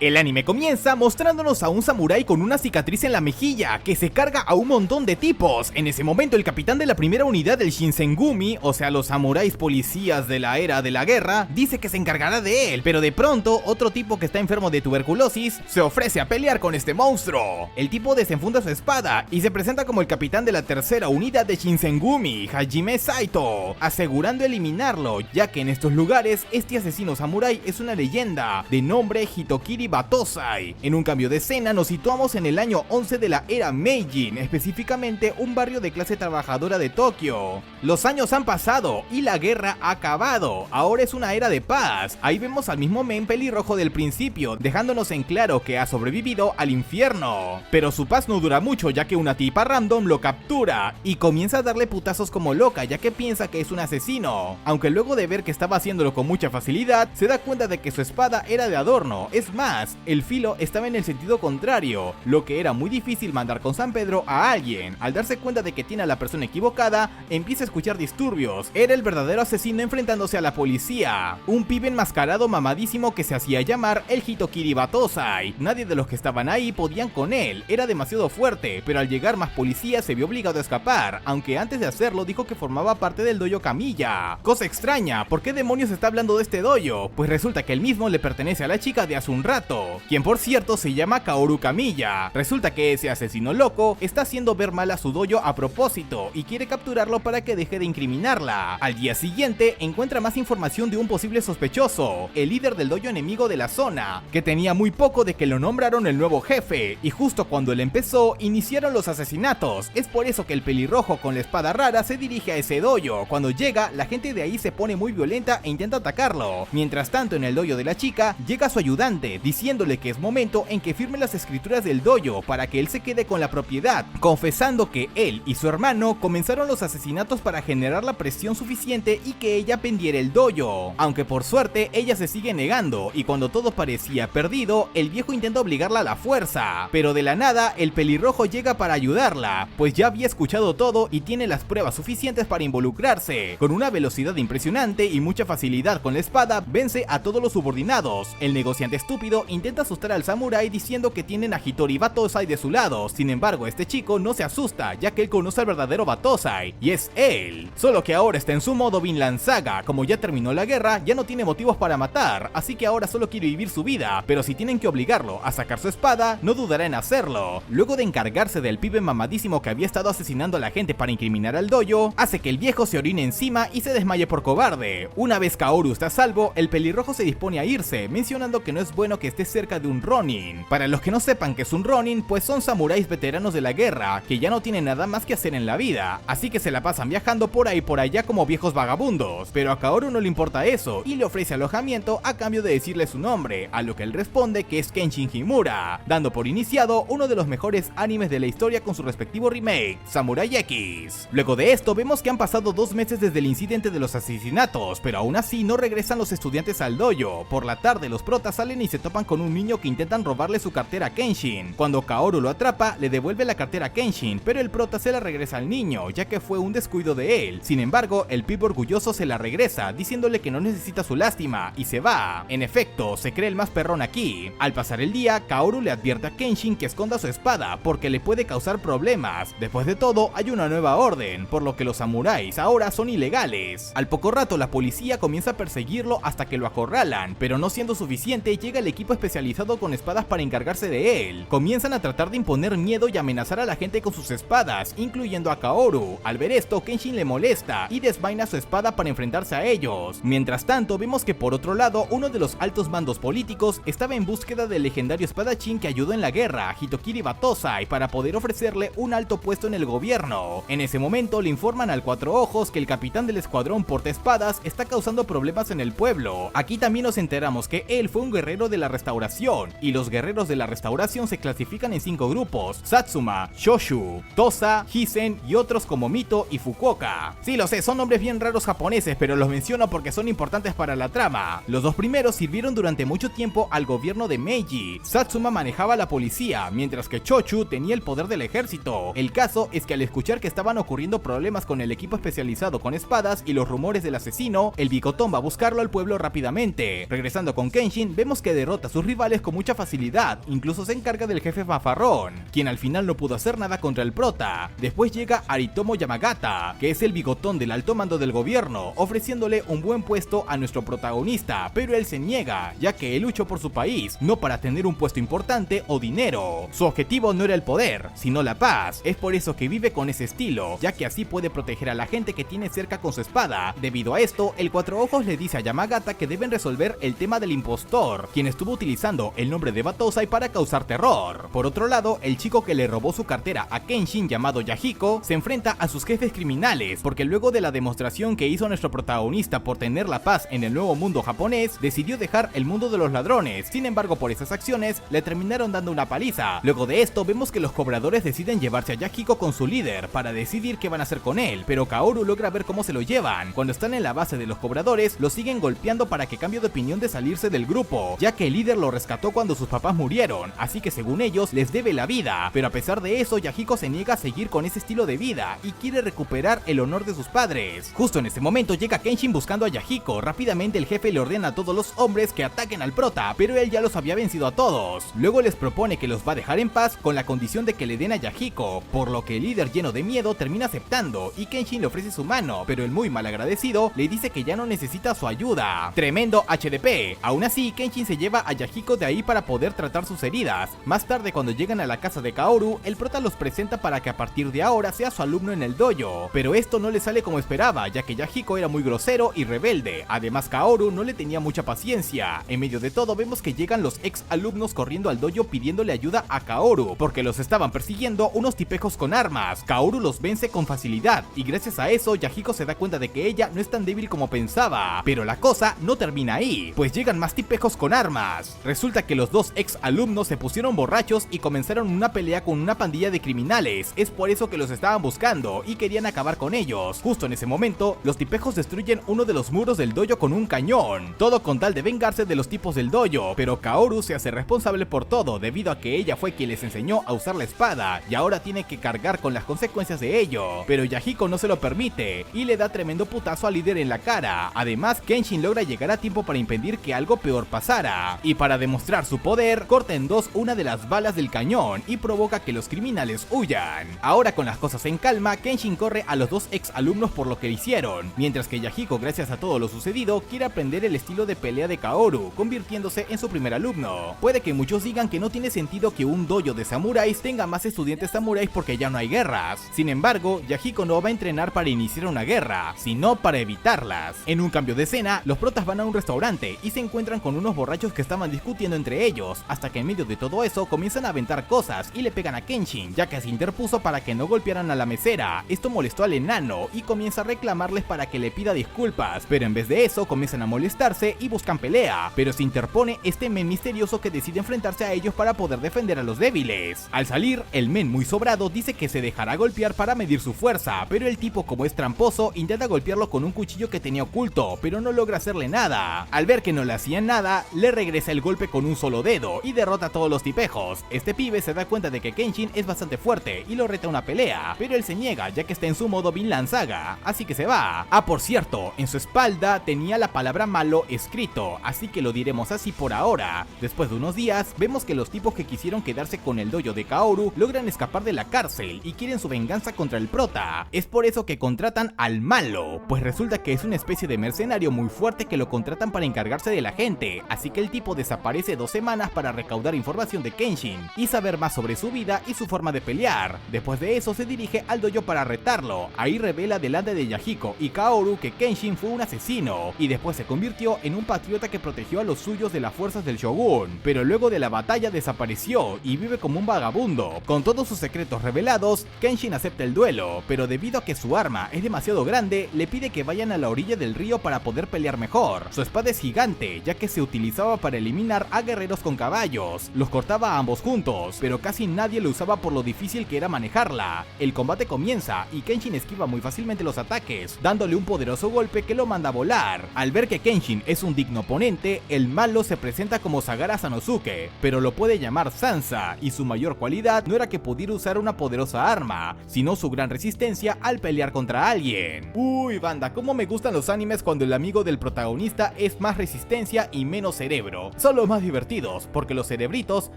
El anime comienza mostrándonos a un samurái con una cicatriz en la mejilla que se carga a un montón de tipos. En ese momento el capitán de la primera unidad del Shinsengumi, o sea los samuráis policías de la era de la guerra, dice que se encargará de él, pero de pronto otro tipo que está enfermo de tuberculosis se ofrece a pelear con este monstruo. El tipo desenfunda su espada y se presenta como el capitán de la tercera unidad de Shinsengumi, Hajime Saito, asegurando eliminarlo, ya que en estos lugares este asesino samurái es una leyenda de nombre Hitokiri Batosai. En un cambio de escena nos situamos en el año 11 de la era Meiji, específicamente un barrio de clase trabajadora de Tokio. Los años han pasado y la guerra ha acabado, ahora es una era de paz. Ahí vemos al mismo men pelirrojo del principio, dejándonos en claro que ha sobrevivido al infierno. Pero su paz no dura mucho, ya que una tipa random lo captura y comienza a darle putazos como loca, ya que piensa que es un asesino, aunque luego de ver que estaba haciéndolo con mucha facilidad, se da cuenta de que su espada era de adorno. Es más, el filo estaba en el sentido contrario, lo que era muy difícil mandar con San Pedro a alguien. Al darse cuenta de que tiene a la persona equivocada, empieza a escuchar disturbios. Era el verdadero asesino enfrentándose a la policía, un pibe enmascarado mamadísimo que se hacía llamar el Hitokiri Batosai. Nadie de los que estaban ahí podían con él, era demasiado fuerte, pero al llegar más policías se vio obligado a escapar, aunque antes de hacerlo dijo que formaba parte del dojo Kamiya. Cosa extraña, ¿por qué demonios está hablando de este dojo? Pues resulta que el mismo le pertenece a la chica de hace un rato, quien por cierto se llama Kaoru Kamiya. Resulta que ese asesino loco está haciendo ver mal a su dojo a propósito y quiere capturarlo para que deje de incriminarla. Al día siguiente encuentra más información de un posible sospechoso, el líder del dojo enemigo de la zona, que tenía muy poco de que lo nombraron el nuevo jefe, y justo cuando él empezó, iniciaron los asesinatos. Es por eso que el pelirrojo con la espada rara se dirige a ese dojo. Cuando llega, la gente de ahí se pone muy violenta e intenta atacarlo. Mientras tanto, en el dojo de la chica, llega su ayudante, diciéndole que es momento en que firme las escrituras del dojo para que él se quede con la propiedad, confesando que él y su hermano comenzaron los asesinatos para generar la presión suficiente y que ella pendiera el dojo. Aunque por suerte, ella se sigue negando, y cuando todo parecía perdido, el viejo intenta obligarla a la fuerza. Pero de la nada, el pelirrojo llega para ayudarla, pues ya había escuchado todo y tiene las pruebas suficientes para involucrarse. Con una velocidad impresionante y mucha facilidad con la espada, vence a todos los subordinados. El negociante estúpido intenta asustar al samurái diciendo que tienen a Hitori Batosai de su lado. Sin embargo, este chico no se asusta, ya que él conoce al verdadero Batosai, y es él. Solo que ahora está en su modo Vinland Saga. Como ya terminó la guerra, ya no tiene motivos para matar, así que ahora solo quiere vivir su vida, pero si tienen que obligarlo a sacar su espada, no dudará en hacerlo. Luego de encargarse del pibe mamadísimo que había estado asesinando a la gente para incriminar al dojo, hace que el viejo se orine encima y se desmaye por cobarde. Una vez Kaoru está a salvo, el pelirrojo se dispone a irse, mencionando que no es bueno que esté cerca de un ronin. Para los que no sepan que es un ronin, pues son samuráis veteranos de la guerra, que ya no tienen nada más que hacer en la vida, así que se la pasan viajando por ahí por allá como viejos vagabundos. Pero a Kaoru no le importa eso, y le ofrece alojamiento a cambio de decirle su nombre, a lo que él responde que es Kenshin Himura, dando por iniciado uno de los mejores animes de la historia con su respectivo remake, Samurai X. Luego de esto vemos que han pasado 2 meses desde el incidente de los asesinatos, pero aún así no regresan los estudiantes al dojo. Por la tarde los protas salen y se topan con un niño que intentan robarle su cartera a Kenshin. Cuando Kaoru lo atrapa, le devuelve la cartera a Kenshin, pero el prota se la regresa al niño, ya que fue un descuido de él. Sin embargo, el pibe orgulloso se la regresa, diciéndole que no necesita su lástima, y se va. En efecto, se cree el más perrón aquí. Al pasar el día, Kaoru le advierte a Kenshin que esconda su espada, porque le puede causar problemas. Después de todo, hay una nueva orden, por lo que los samuráis ahora son ilegales. Al poco rato, la policía comienza a perseguirlo hasta que lo acorralan, pero no siendo suficiente, llega el equipo especializado con espadas para encargarse de él. Comienzan a tratar de imponer miedo y amenazar a la gente con sus espadas, incluyendo a Kaoru. Al ver esto, Kenshin le molesta y desvaina su espada para enfrentarse a ellos. Mientras tanto, vemos que por otro lado, uno de los altos mandos políticos estaba en búsqueda del legendario espadachín que ayudó en la guerra, Hitokiri Batosai, para poder ofrecerle un alto puesto en el gobierno. En ese momento le informan al Cuatro Ojos que el capitán del escuadrón portaespadas está causando problemas en el pueblo. Aquí también nos enteramos que él fue un guerrero de la restauración, y los guerreros de la restauración se clasifican en 5 grupos: Satsuma, Shoshu, Tosa, Hisen y otros como Mito y Fukuoka. Sí, lo sé, son nombres bien raros japoneses, pero los menciono porque son importantes para la trama. Los dos primeros sirvieron durante mucho tiempo al gobierno de Meiji. Satsuma manejaba la policía, mientras que Chochu tenía el poder del ejército. El caso es que al escuchar que estaban ocurriendo problemas con el equipo especializado con espadas y los rumores del asesino, el bigotón va a buscarlo al pueblo rápidamente. Regresando con Kenshin, vemos que derrota sus rivales con mucha facilidad, incluso se encarga del jefe Mafarrón, quien al final no pudo hacer nada contra el prota. Después llega Aritomo Yamagata, que es el bigotón del alto mando del gobierno, ofreciéndole un buen puesto a nuestro protagonista, pero él se niega, ya que él luchó por su país, no para tener un puesto importante o dinero. Su objetivo no era el poder, sino la paz. Es por eso que vive con ese estilo, ya que así puede proteger a la gente que tiene cerca con su espada. Debido a esto, el Cuatro Ojos le dice a Yamagata que deben resolver el tema del impostor, quien estuvo utilizando el nombre de Battosai para causar terror. Por otro lado, el chico que le robó su cartera a Kenshin, llamado Yahiko, se enfrenta a sus jefes criminales, porque luego de la demostración que hizo nuestro protagonista por tener la paz en el nuevo mundo japonés, decidió dejar el mundo de los ladrones. Sin embargo, por esas acciones, le terminaron dando una paliza. Luego de esto, vemos que los cobradores deciden llevarse a Yahiko con su líder, para decidir qué van a hacer con él, pero Kaoru logra ver cómo se lo llevan. Cuando están en la base de los cobradores, lo siguen golpeando para que cambie de opinión de salirse del grupo, ya que el líder lo rescató cuando sus papás murieron, así que según ellos, les debe la vida. Pero a pesar de eso, Yahiko se niega a seguir con ese estilo de vida, y quiere recuperar el honor de sus padres. Justo en ese momento llega Kenshin buscando a Yahiko. Rápidamente el jefe le ordena a todos los hombres que ataquen al prota, pero él ya los había vencido a todos. Luego les propone que los va a dejar en paz con la condición de que le den a Yahiko, por lo que el líder, lleno de miedo, termina aceptando, y Kenshin le ofrece su mano, pero el muy malagradecido le dice que ya no necesita su ayuda. Tremendo HDP. Aún así, Kenshin se lleva a Yahiko de ahí para poder tratar sus heridas. Más tarde, cuando llegan a la casa de Kaoru, el prota los presenta para que a partir de ahora sea su alumno en el dojo, pero esto no le sale como esperaba, ya que Yahiko era muy grosero y rebelde. Además, Kaoru no le tenía mucha paciencia. En medio de todo, vemos que llegan los ex alumnos corriendo al dojo pidiéndole ayuda a Kaoru, porque los estaban persiguiendo unos tipejos con armas. Kaoru los vence con facilidad, y gracias a eso, Yahiko se da cuenta de que ella no es tan débil como pensaba. Pero la cosa no termina ahí, pues llegan más tipejos con armas. Resulta que los dos ex alumnos se pusieron borrachos y comenzaron una pelea con una pandilla de criminales. Es por eso que los estaban buscando y querían acabar con ellos. Justo en ese momento, los tipejos destruyen uno de los muros del dojo con un cañón, todo con tal de vengarse de los tipos del dojo. Pero Kaoru se hace responsable por todo, debido a que ella fue quien les enseñó a usar la espada, y ahora tiene que cargar con las consecuencias de ello. Pero Yahiko no se lo permite, y le da tremendo putazo al líder en la cara. Además, Kenshin logra llegar a tiempo para impedir que algo peor pasara, y para demostrar su poder, corta en dos una de las balas del cañón y provoca que los criminales huyan. Ahora, con las cosas en calma, Kenshin corre a los dos ex alumnos por lo que hicieron, mientras que Yahiko, gracias a todo lo sucedido, quiere aprender el estilo de pelea de Kaoru, convirtiéndose en su primer alumno. Puede que muchos digan que no tiene sentido que un dojo de samuráis tenga más estudiantes samuráis porque ya no hay guerras. Sin embargo, Yahiko no va a entrenar para iniciar una guerra, sino para evitarlas. En un cambio de escena, los protas van a un restaurante y se encuentran con unos borrachos que estaban discutiendo entre ellos, hasta que en medio de todo eso comienzan a aventar cosas y le pegan a Kenshin, ya que se interpuso para que no golpearan a la mesera. Esto molestó al enano y comienza a reclamarles para que le pida disculpas, pero en vez de eso comienzan a molestarse y buscan pelea, pero se interpone este men misterioso que decide enfrentarse a ellos para poder defender a los débiles. Al salir, el men muy sobrado dice que se dejará golpear para medir su fuerza, pero el tipo, como es tramposo, intenta golpearlo con un cuchillo que tenía oculto, pero no logra hacerle nada. Al ver que no le hacían nada, le regresa el golpe con un solo dedo y derrota a todos los tipejos. Este pibe se da cuenta de que Kenshin es bastante fuerte y lo reta a una pelea, pero él se niega ya que está en su modo Vinland Saga, así que se va. Ah, por cierto, en su espalda tenía la palabra malo escrito, así que lo diremos así por ahora. Después de unos días, vemos que los tipos que quisieron quedarse con el dojo de Kaoru logran escapar de la cárcel y quieren su venganza contra el prota. Es por eso que contratan al malo, pues resulta que es una especie de mercenario muy fuerte que lo contratan para encargarse de la gente, así que el tipo desaparece 2 semanas para recaudar información de Kenshin y saber más sobre su vida y su forma de pelear. Después de eso se dirige al dojo para retarlo. Ahí revela delante de Yahiko y Kaoru que Kenshin fue un asesino y después se convirtió en un patriota que protegió a los suyos de las fuerzas del shogun, pero luego de la batalla desapareció y vive como un vagabundo. Con todos sus secretos revelados, Kenshin acepta el duelo, pero debido a que su arma es demasiado grande, le pide que vayan a la orilla del río para poder pelear mejor. Su espada es gigante, ya que se utilizaba para eliminar a guerreros con caballos. Los cortaba a ambos juntos, pero casi nadie lo usaba por lo difícil que era manejarla. El combate comienza y Kenshin esquiva muy fácilmente los ataques, dándole un poderoso golpe que lo manda a volar. Al ver que Kenshin es un digno oponente, el malo se presenta como Sagara Sanosuke, pero lo puede llamar Sansa, y su mayor cualidad no era que pudiera usar una poderosa arma, sino su gran resistencia al pelear contra alguien. Uy, banda, cómo me gustan los animes cuando el amigo del protagonista es más resistencia y menos cerebro. son los más divertidos, porque los cerebritos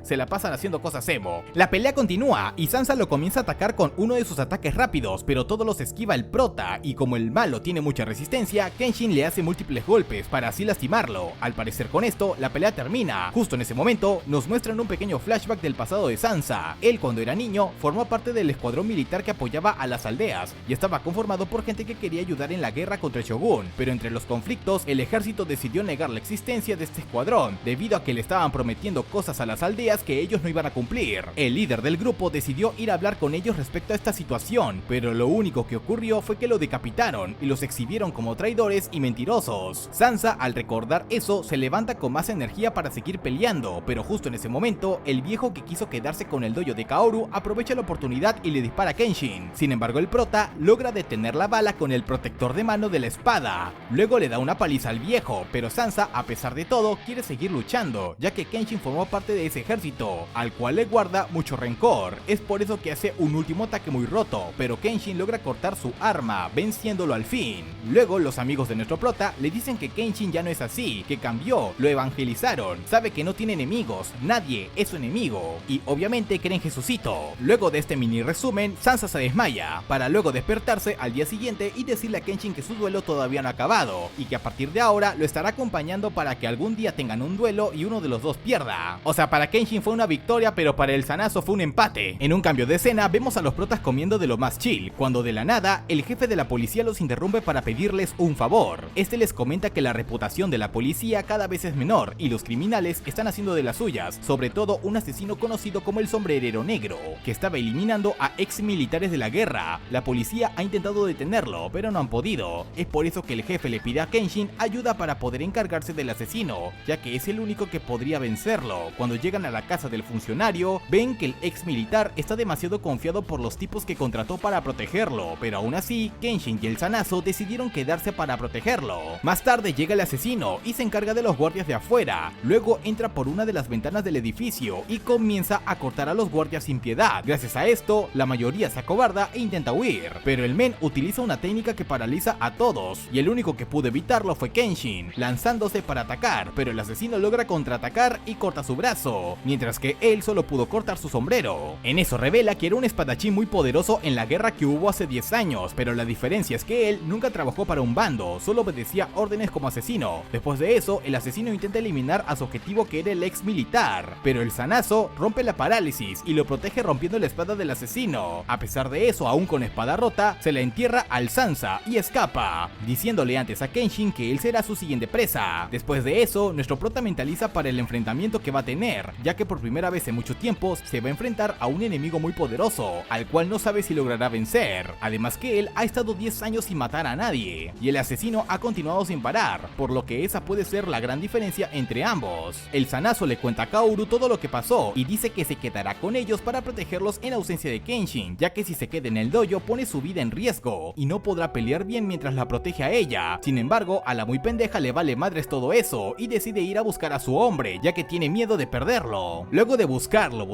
se la pasan haciendo cosas emo. La pelea continúa y Sansa lo comienza a atacar con uno de sus ataques rápidos, pero todos los esquiva el prota, y como el malo tiene mucha resistencia, Kenshin le hace múltiples golpes para así lastimarlo. Al parecer con esto, la pelea termina. Justo en ese momento, nos muestran un pequeño flashback del pasado de Sansa. Él, cuando era niño, formó parte del escuadrón militar que apoyaba a las aldeas, y estaba conformado por gente que quería ayudar en la guerra contra el Shogun, pero entre los conflictos, el ejército decidió negar la existencia de este escuadrón, debido a que le estaban prometiendo cosas a las aldeas que ellos no iban a cumplir. El líder del grupo decidió ir a hablar con ellos respecto a esta situación, pero lo único que ocurrió fue que lo decapitaron y los exhibieron como traidores y mentirosos. Sansa, al recordar eso, se levanta con más energía para seguir peleando, pero justo en ese momento, el viejo que quiso quedarse con el dojo de Kaoru aprovecha la oportunidad y le dispara a Kenshin. Sin embargo, el prota logra detener la bala con el protector de mano de la espada. Luego le da una paliza al viejo, pero Sansa, a pesar de todo, quiere seguir luchando, ya que Kenshin formó parte de ese ejército, al cual le guarda mucho rencor. Es por eso que hace un último ataque muy roto, pero Kenshin logra cortar su arma, venciéndolo al fin. Luego, los amigos de nuestro prota le dicen que Kenshin ya no es así, que cambió, lo evangelizaron, sabe que no tiene enemigos, nadie es su enemigo, y obviamente creen en Jesucito. Luego de este mini resumen, Sansa se desmaya, para luego despertarse al día siguiente y decirle a Kenshin que su duelo todavía no ha acabado, y que a partir de ahora lo estará acompañando para que algún día tengan un duelo y uno de los dos pierda. O sea, para Kenshin fue una victoria, pero para el Zanazo fue un empate. En un cambio de escena, vemos a los protas comiendo de lo más chill, cuando de la nada, el jefe de la policía los interrumpe para pedirles un favor. Este les comenta que la reputación de la policía cada vez es menor, y los criminales están haciendo de las suyas, sobre todo un asesino conocido como el Sombrerero Negro, que estaba eliminando a ex militares de la guerra. La policía ha intentado detenerlo, pero no han podido. Es por eso que el jefe le pide a Kenshin ayuda para poder encargarse del asesino, ya que es el único que podría vencerlo. Cuando llegan a la casa del funcionario, ven que el ex militar está demasiado confiado por los tipos que contrató para protegerlo, pero aún así, Kenshin y el Zanazo decidieron quedarse para protegerlo. Más tarde llega el asesino y se encarga de los guardias de afuera. Luego entra por una de las ventanas del edificio y comienza a cortar a los guardias sin piedad. Gracias a esto, la mayoría se acobarda e intenta huir, pero el men utiliza una técnica que paraliza a todos, y el único que pudo evitarlo fue Kenshin, lanzándose para atacar, pero el asesino logra contraatacar y corta su brazo, mientras que él solo pudo cortar su sombrero. En eso revela que era un espadachín muy poderoso en la guerra que hubo hace 10 años, pero la diferencia es que él nunca trabajó para un bando, solo obedecía órdenes como asesino. Después de eso, el asesino intenta eliminar a su objetivo, que era el ex militar, pero el Zanazo rompe la parálisis y lo protege rompiendo la espada del asesino. A pesar de eso, aún con espada rota, se la entierra al Sansa y escapa, diciéndole antes a Kenshin que él será su siguiente presa. Después de eso, nuestro prota mentaliza para el enfrentamiento que va a tener, ya que por primera vez en mucho tiempo se va a enfrentar a un enemigo muy poderoso, al cual no sabe si logrará vencer. Además que él ha estado 10 años sin matar a nadie, y el asesino ha continuado sin parar, por lo que esa puede ser la gran diferencia entre ambos. El Zanazo le cuenta a Kaoru todo lo que pasó y dice que se quedará con ellos para protegerlos en ausencia de Kenshin, ya que si se queda en el dojo pone su vida en riesgo y no podrá pelear bien mientras la protege a ella. Sin embargo, a la muy pendeja le vale madres todo eso y decide ir a buscar a su hombre, ya que tiene miedo de perderlo. Luego de buscarlo,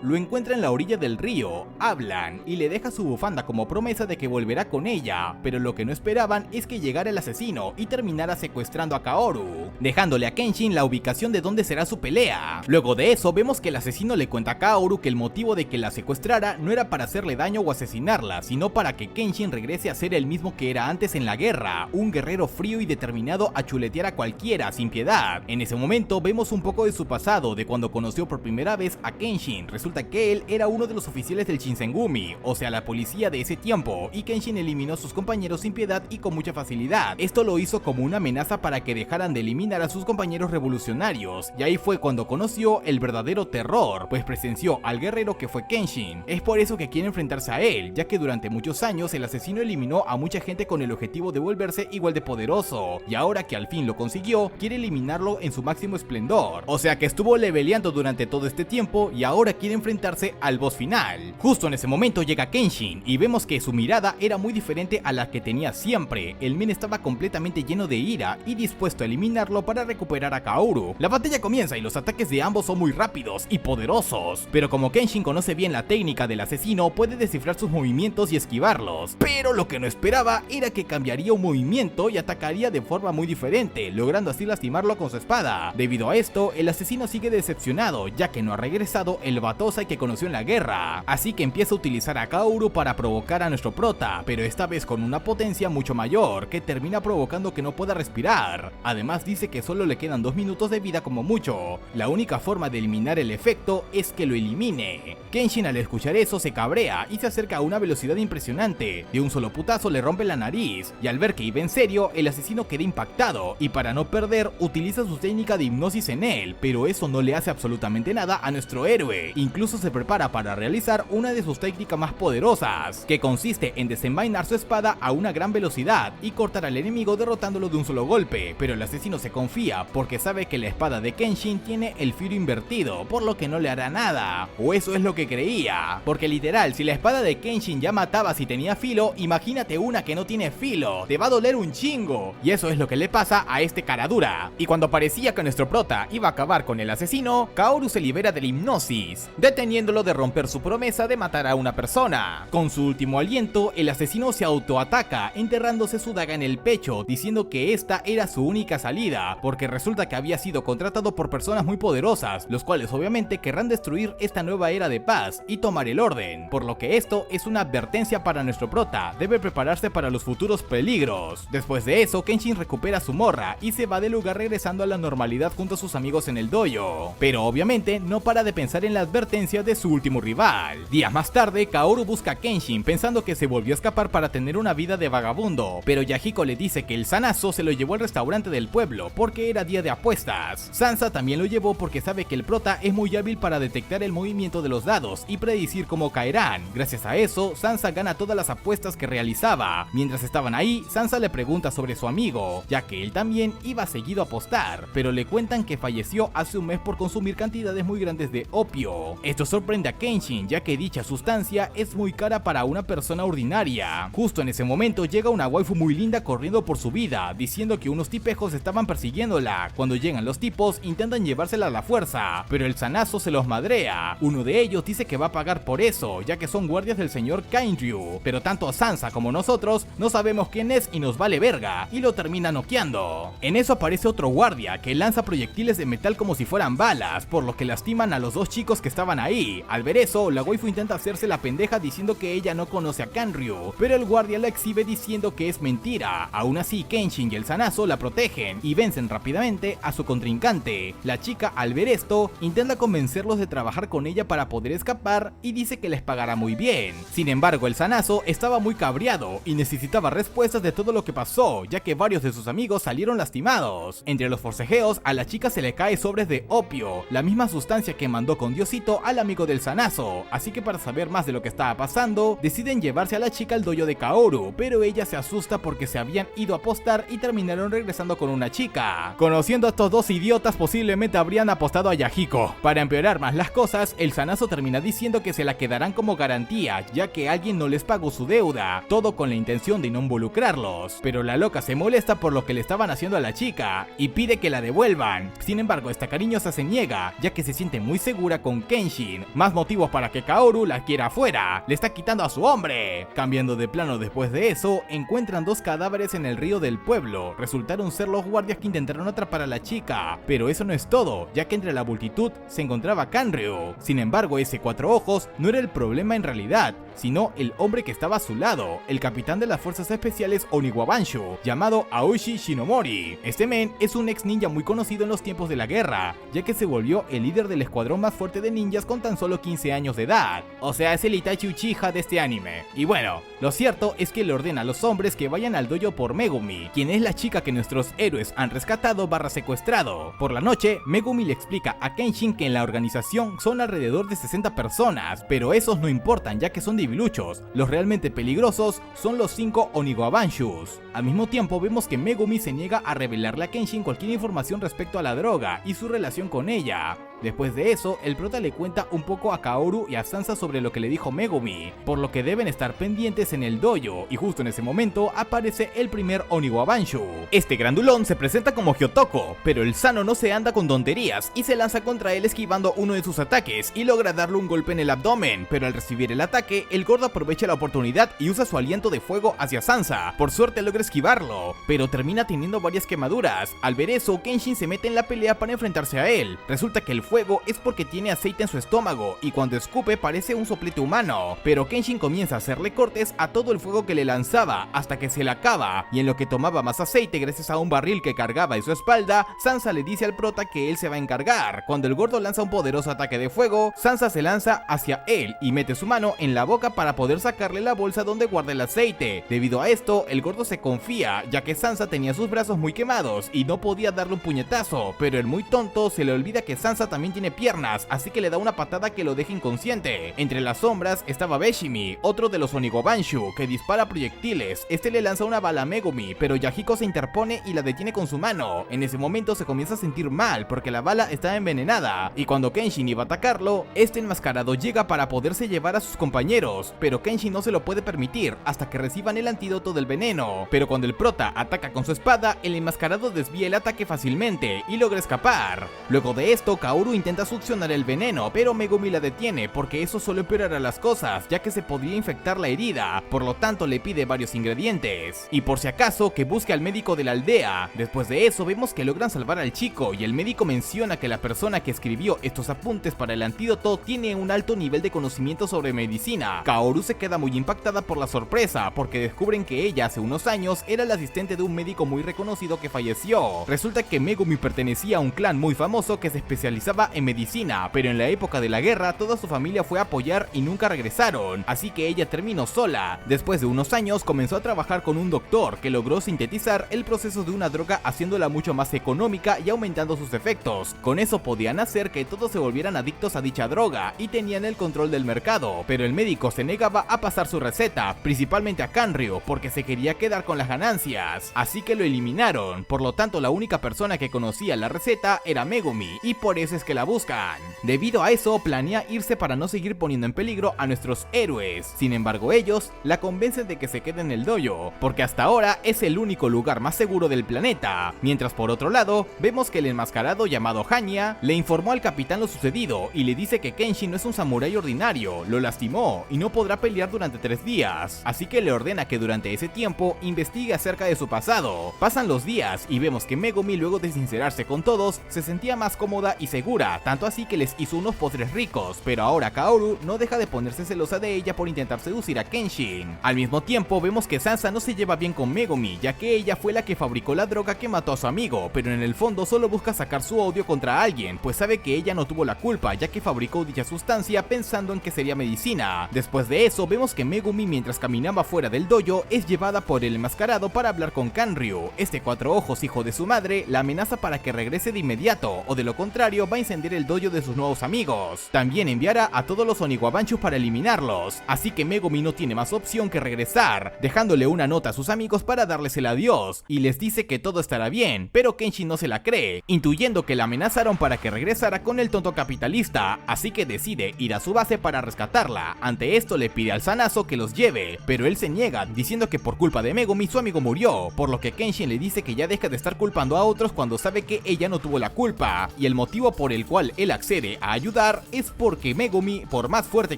lo encuentra en la orilla del río, hablan y le deja su bufanda como promesa de que volverá con ella, pero lo que no esperaban es que llegara el asesino y terminara secuestrando a Kaoru, dejándole a Kenshin la ubicación de donde será su pelea. Luego de eso, vemos que el asesino le cuenta a Kaoru que el motivo de que la secuestrara no era para hacerle daño o asesinarla, sino para que Kenshin regrese a ser el mismo que era antes en la guerra, un guerrero frío y determinado a chuletear a cualquiera sin piedad. En ese momento vemos un poco de su pasado, de cuando conoció por primera vez a Kenshin. Resulta que él era uno de los oficiales del Shinsengumi, o sea la policía de ese tiempo, y Kenshin eliminó a sus compañeros sin piedad y con mucha facilidad. Esto lo hizo como una amenaza para que dejaran de eliminar a sus compañeros revolucionarios, y ahí fue cuando conoció el verdadero terror, pues presenció al guerrero que fue Kenshin. Es por eso que quiere enfrentarse a él, ya que durante muchos años el asesino eliminó a mucha gente con el objetivo de volverse igual de poderoso, y ahora que al fin lo consiguió, quiere eliminarlo en su máximo esplendor. O sea que estuvo leveleando durante todo este tiempo y ahora quiere enfrentarse al boss final. Justo en ese momento llega Kenshin y vemos que su mirada era muy diferente a la que tenía siempre. El men estaba completamente lleno de ira y dispuesto a eliminarlo para recuperar a Kaoru. La batalla comienza y los ataques de ambos son muy rápidos y poderosos, pero como Kenshin conoce bien la técnica del asesino, puede descifrar sus movimientos y esquivarlos. Pero lo que no esperaba era que cambiaría un movimiento y atacaría de forma muy diferente, logrando así lastimarlo con su espada. Debido a esto, el asesino sigue decepcionado, ya que no ha regresado el Batosai que conoció en la guerra, así que empieza a utilizar a Kaoru para provocar a nuestro prota, pero esta vez con una potencia mucho mayor, que termina provocando que no pueda respirar. Además dice que solo le quedan 2 minutos de vida como mucho. La única forma de eliminar el efecto es que lo elimine. Kenshin al escuchar eso se cabrea y se acerca a una velocidad impresionante. De un solo putazo le rompe la nariz, y al ver que iba en serio, el asesino queda impactado, y para no perder utiliza su técnica de hipnosis en él, pero eso no le hace absolutamente nada a nuestro héroe. Incluso se prepara para realizar una de sus técnicas más poderosas, que consiste en desenvainar su espada a una gran velocidad y cortar al enemigo derrotándolo de un solo golpe, pero el asesino se confía porque sabe que la espada de Kenshin tiene el filo invertido, por lo que no le hará nada, o eso es lo que creía, porque literal, si la espada de Kenshin ya mataba si tenía filo, imagínate una que no tiene filo, te va a doler un chingo, y eso es lo que le pasa a este cara dura. Y cuando parecía que nuestro prota iba a acabar con el asesino, Kaoru se libera de la hipnosis, deteniéndolo de romper su promesa de matar a una persona. Con su último aliento, el asesino se autoataca, enterrándose su daga en el pecho, diciendo que esta era su única salida, porque resulta que había sido contratado por personas muy poderosas, los cuales obviamente querrán destruir esta nueva era de paz y tomar el orden, por lo que esto es una advertencia para nuestro prota, debe prepararse para los futuros peligros. Después de eso, Kenshin recupera su morra y se va del lugar regresando a la normalidad junto a sus amigos en el dojo, pero obviamente no para de pensar en la advertencia de su último rival. Días más tarde, Kaoru busca a Kenshin pensando que se volvió a escapar para tener una vida de vagabundo, pero Yahiko le dice que el Zanazo se lo llevó al restaurante del pueblo porque era día de apuestas. Sansa también lo llevó porque sabe que el prota es muy hábil para detectar el movimiento de los dados y predecir cómo caerán. Gracias a eso, Sansa gana todas las apuestas que realizaba. Mientras estaban ahí, Sansa le pregunta sobre su amigo, ya que él también iba seguido a apostar, pero le cuentan que falleció hace un mes por consumir cantidades muy grandes de opio. Esto sorprende a Kenshin, ya que dicha sustancia es muy cara para una persona ordinaria. Justo en ese momento llega una waifu muy linda corriendo por su vida, diciendo que unos tipejos estaban persiguiéndola. Cuando llegan los tipos, intentan llevársela a la fuerza, pero el Zanazo se los madrea. Uno de ellos dice que va a pagar por eso, ya que son guardias del señor Kainryu, pero tanto Sansa como nosotros no sabemos quién es y nos vale verga, y lo termina noqueando. En eso aparece otro guardia que lanza proyectiles de metal como si fueran balas, por lo que lastiman a los dos chicos que estaban ahí. Al ver eso, la waifu intenta hacerse la pendeja diciendo que ella no conoce a Kanryu, pero el guardia la exhibe diciendo que es mentira. Aún así, Kenshin y el Zanazo la protegen y vencen rápidamente a su contrincante. La chica, al ver esto, intenta convencerlos de trabajar con ella para poder escapar y dice que les pagará muy bien. Sin embargo, el Zanazo estaba muy cabreado y necesitaba respuestas de todo lo que pasó, ya que varios de sus amigos salieron lastimados. Entre los forcejeos, a la chica se le cae sobres de opio, la misma sustancia que mandó con Diosito al amigo del Zanazo, así que para saber más de lo que estaba pasando, deciden llevarse a la chica al dojo de Kaoru, pero ella se asusta porque se habían ido a apostar y terminaron regresando con una chica. Conociendo a estos dos idiotas, posiblemente habrían apostado a Yahiko. Para empeorar más las cosas, el Zanazo termina diciendo que se la quedarán como garantía, ya que alguien no les pagó su deuda, todo con la intención de no involucrarlos, pero la loca se molesta por lo que le estaban haciendo a la chica y pide que la devuelvan. Sin embargo, esta cariñosa se niega, ya que se siente muy segura con Kenshin. Más motivos para que Kaoru la quiera afuera, le está quitando a su hombre. Cambiando de plano después de eso, encuentran dos cadáveres en el río del pueblo. Resultaron ser los guardias que intentaron atrapar a la chica, pero eso no es todo, ya que entre la multitud se encontraba Kanryu. Sin embargo, ese cuatro ojos no era el problema en realidad, sino el hombre que estaba a su lado, el capitán de las fuerzas especiales Oniwabanshu, llamado Aoshi Shinomori. Este men es un ex ninja muy conocido en los tiempos de la guerra, ya que se volvió el líder del escuadrón más fuerte de ninjas con tan solo 15 años de edad, o sea, es el Itachi Uchiha de este anime. Y bueno, lo cierto es que le ordena a los hombres que vayan al dojo por Megumi, quien es la chica que nuestros héroes han rescatado / secuestrado. Por la noche, Megumi le explica a Kenshin que en la organización son alrededor de 60 personas, pero esos no importan ya que son debiluchos. Los realmente peligrosos son los 5 Oniwabanshus. Al mismo tiempo vemos que Megumi se niega a revelarle a Kenshin cualquier información respecto a la droga y su relación con ella. Después de eso, el prota le cuenta un poco a Kaoru y a Sansa sobre lo que le dijo Megumi, por lo que deben estar pendientes en el dojo, y justo en ese momento aparece el primer Oniwabanshu. Este grandulón se presenta como Hyotoko, pero el sano no se anda con tonterías y se lanza contra él esquivando uno de sus ataques y logra darle un golpe en el abdomen, pero al recibir el ataque, el gordo aprovecha la oportunidad y usa su aliento de fuego hacia Sansa. Por suerte logra esquivarlo, pero termina teniendo varias quemaduras. Al ver eso, Kenshin se mete en la pelea para enfrentarse a él. Resulta que el fuego es porque tiene aceite en su estómago y cuando escupe parece un soplete humano, pero Kenshin comienza a hacerle cortes a todo el fuego que le lanzaba hasta que se le acaba, y en lo que tomaba más aceite gracias a un barril que cargaba en su espalda, Sansa le dice al prota que él se va a encargar. Cuando el gordo lanza un poderoso ataque de fuego, Sansa se lanza hacia él y mete su mano en la boca para poder sacarle la bolsa donde guarda el aceite. Debido a esto, el gordo se confía, ya que Sansa tenía sus brazos muy quemados y no podía darle un puñetazo, pero el muy tonto se le olvida que Sansa también tiene piernas, así que le da una patada que lo deja inconsciente. Entre las sombras estaba Beshimi, otro de los Oniwabanshu, que dispara proyectiles. Este le lanza una bala a Megumi, pero Yahiko se interpone y la detiene con su mano. En ese momento se comienza a sentir mal porque la bala está envenenada, y cuando Kenshin iba a atacarlo, este enmascarado llega para poderse llevar a sus compañeros, pero Kenshin no se lo puede permitir hasta que reciban el antídoto del veneno. Pero cuando el prota ataca con su espada, el enmascarado desvía el ataque fácilmente y logra escapar. Luego de esto, Kaoru intenta succionar el veneno, pero Megumi la detiene porque eso solo empeorará las cosas, ya que se podría infectar la herida, por lo tanto le pide varios ingredientes, y por si acaso que busque al médico de la aldea. Después de eso vemos que logran salvar al chico y el médico menciona que la persona que escribió estos apuntes para el antídoto tiene un alto nivel de conocimiento sobre medicina. Kaoru se queda muy impactada por la sorpresa porque descubren que ella hace unos años era la asistente de un médico muy reconocido que falleció. Resulta que Megumi pertenecía a un clan muy famoso que se especializaba en medicina, pero en la época de la guerra toda su familia fue a apoyar y nunca regresaron, así que ella terminó sola. Después de unos años comenzó a trabajar con un doctor que logró sintetizar el proceso de una droga haciéndola mucho más económica y aumentando sus efectos. Con eso podían hacer que todos se volvieran adictos a dicha droga y tenían el control del mercado, pero el médico se negaba a pasar su receta, principalmente a Kanryu, porque se quería quedar con las ganancias, así que lo eliminaron. Por lo tanto, la única persona que conocía la receta era Megumi, y por eso es que la buscan. Debido a eso, planea irse para no seguir poniendo en peligro a nuestros héroes. Sin embargo, ellos la convencen de que se quede en el dojo, porque hasta ahora es el único lugar más seguro del planeta. Mientras por otro lado, vemos que el enmascarado llamado Hanya le informó al capitán lo sucedido y le dice que Kenshin no es un samurái ordinario, lo lastimó y no podrá pelear durante 3 días, así que le ordena que durante ese tiempo investigue acerca de su pasado. Pasan los días y vemos que Megumi, luego de sincerarse con todos, se sentía más cómoda y segura, tanto así que les hizo unos postres ricos, pero ahora Kaoru no deja de ponerse celosa de ella por intentar seducir a Kenshin. Al mismo tiempo vemos que Sansa no se lleva bien con Megumi, ya que ella fue la que fabricó la droga que mató a su amigo, pero en el fondo solo busca sacar su odio contra alguien, pues sabe que ella no tuvo la culpa, ya que fabricó dicha sustancia pensando en que sería medicina. Después de eso vemos que Megumi, mientras caminaba fuera del dojo, es llevada por el enmascarado para hablar con Kanryu. Este cuatro ojos, hijo de su madre, la amenaza para que regrese de inmediato, o de lo contrario va a incendiar el dojo de sus nuevos amigos. También enviará a todos los Oniwabanshu para eliminarlos, así que Megumi no tiene más opción que regresar, dejándole una nota a sus amigos para darles el adiós, y les dice que todo estará bien, pero Kenshin no se la cree, intuyendo que la amenazaron para que regresara con el tonto capitalista, así que decide ir a su base para rescatarla. Ante esto le pide al Sanazo que los lleve, pero él se niega, diciendo que por culpa de Megumi su amigo murió, por lo que Kenshin le dice que ya deja de estar culpando a otros cuando sabe que ella no tuvo la culpa, y el motivo por el cual él accede a ayudar es porque Megumi, por más fuerte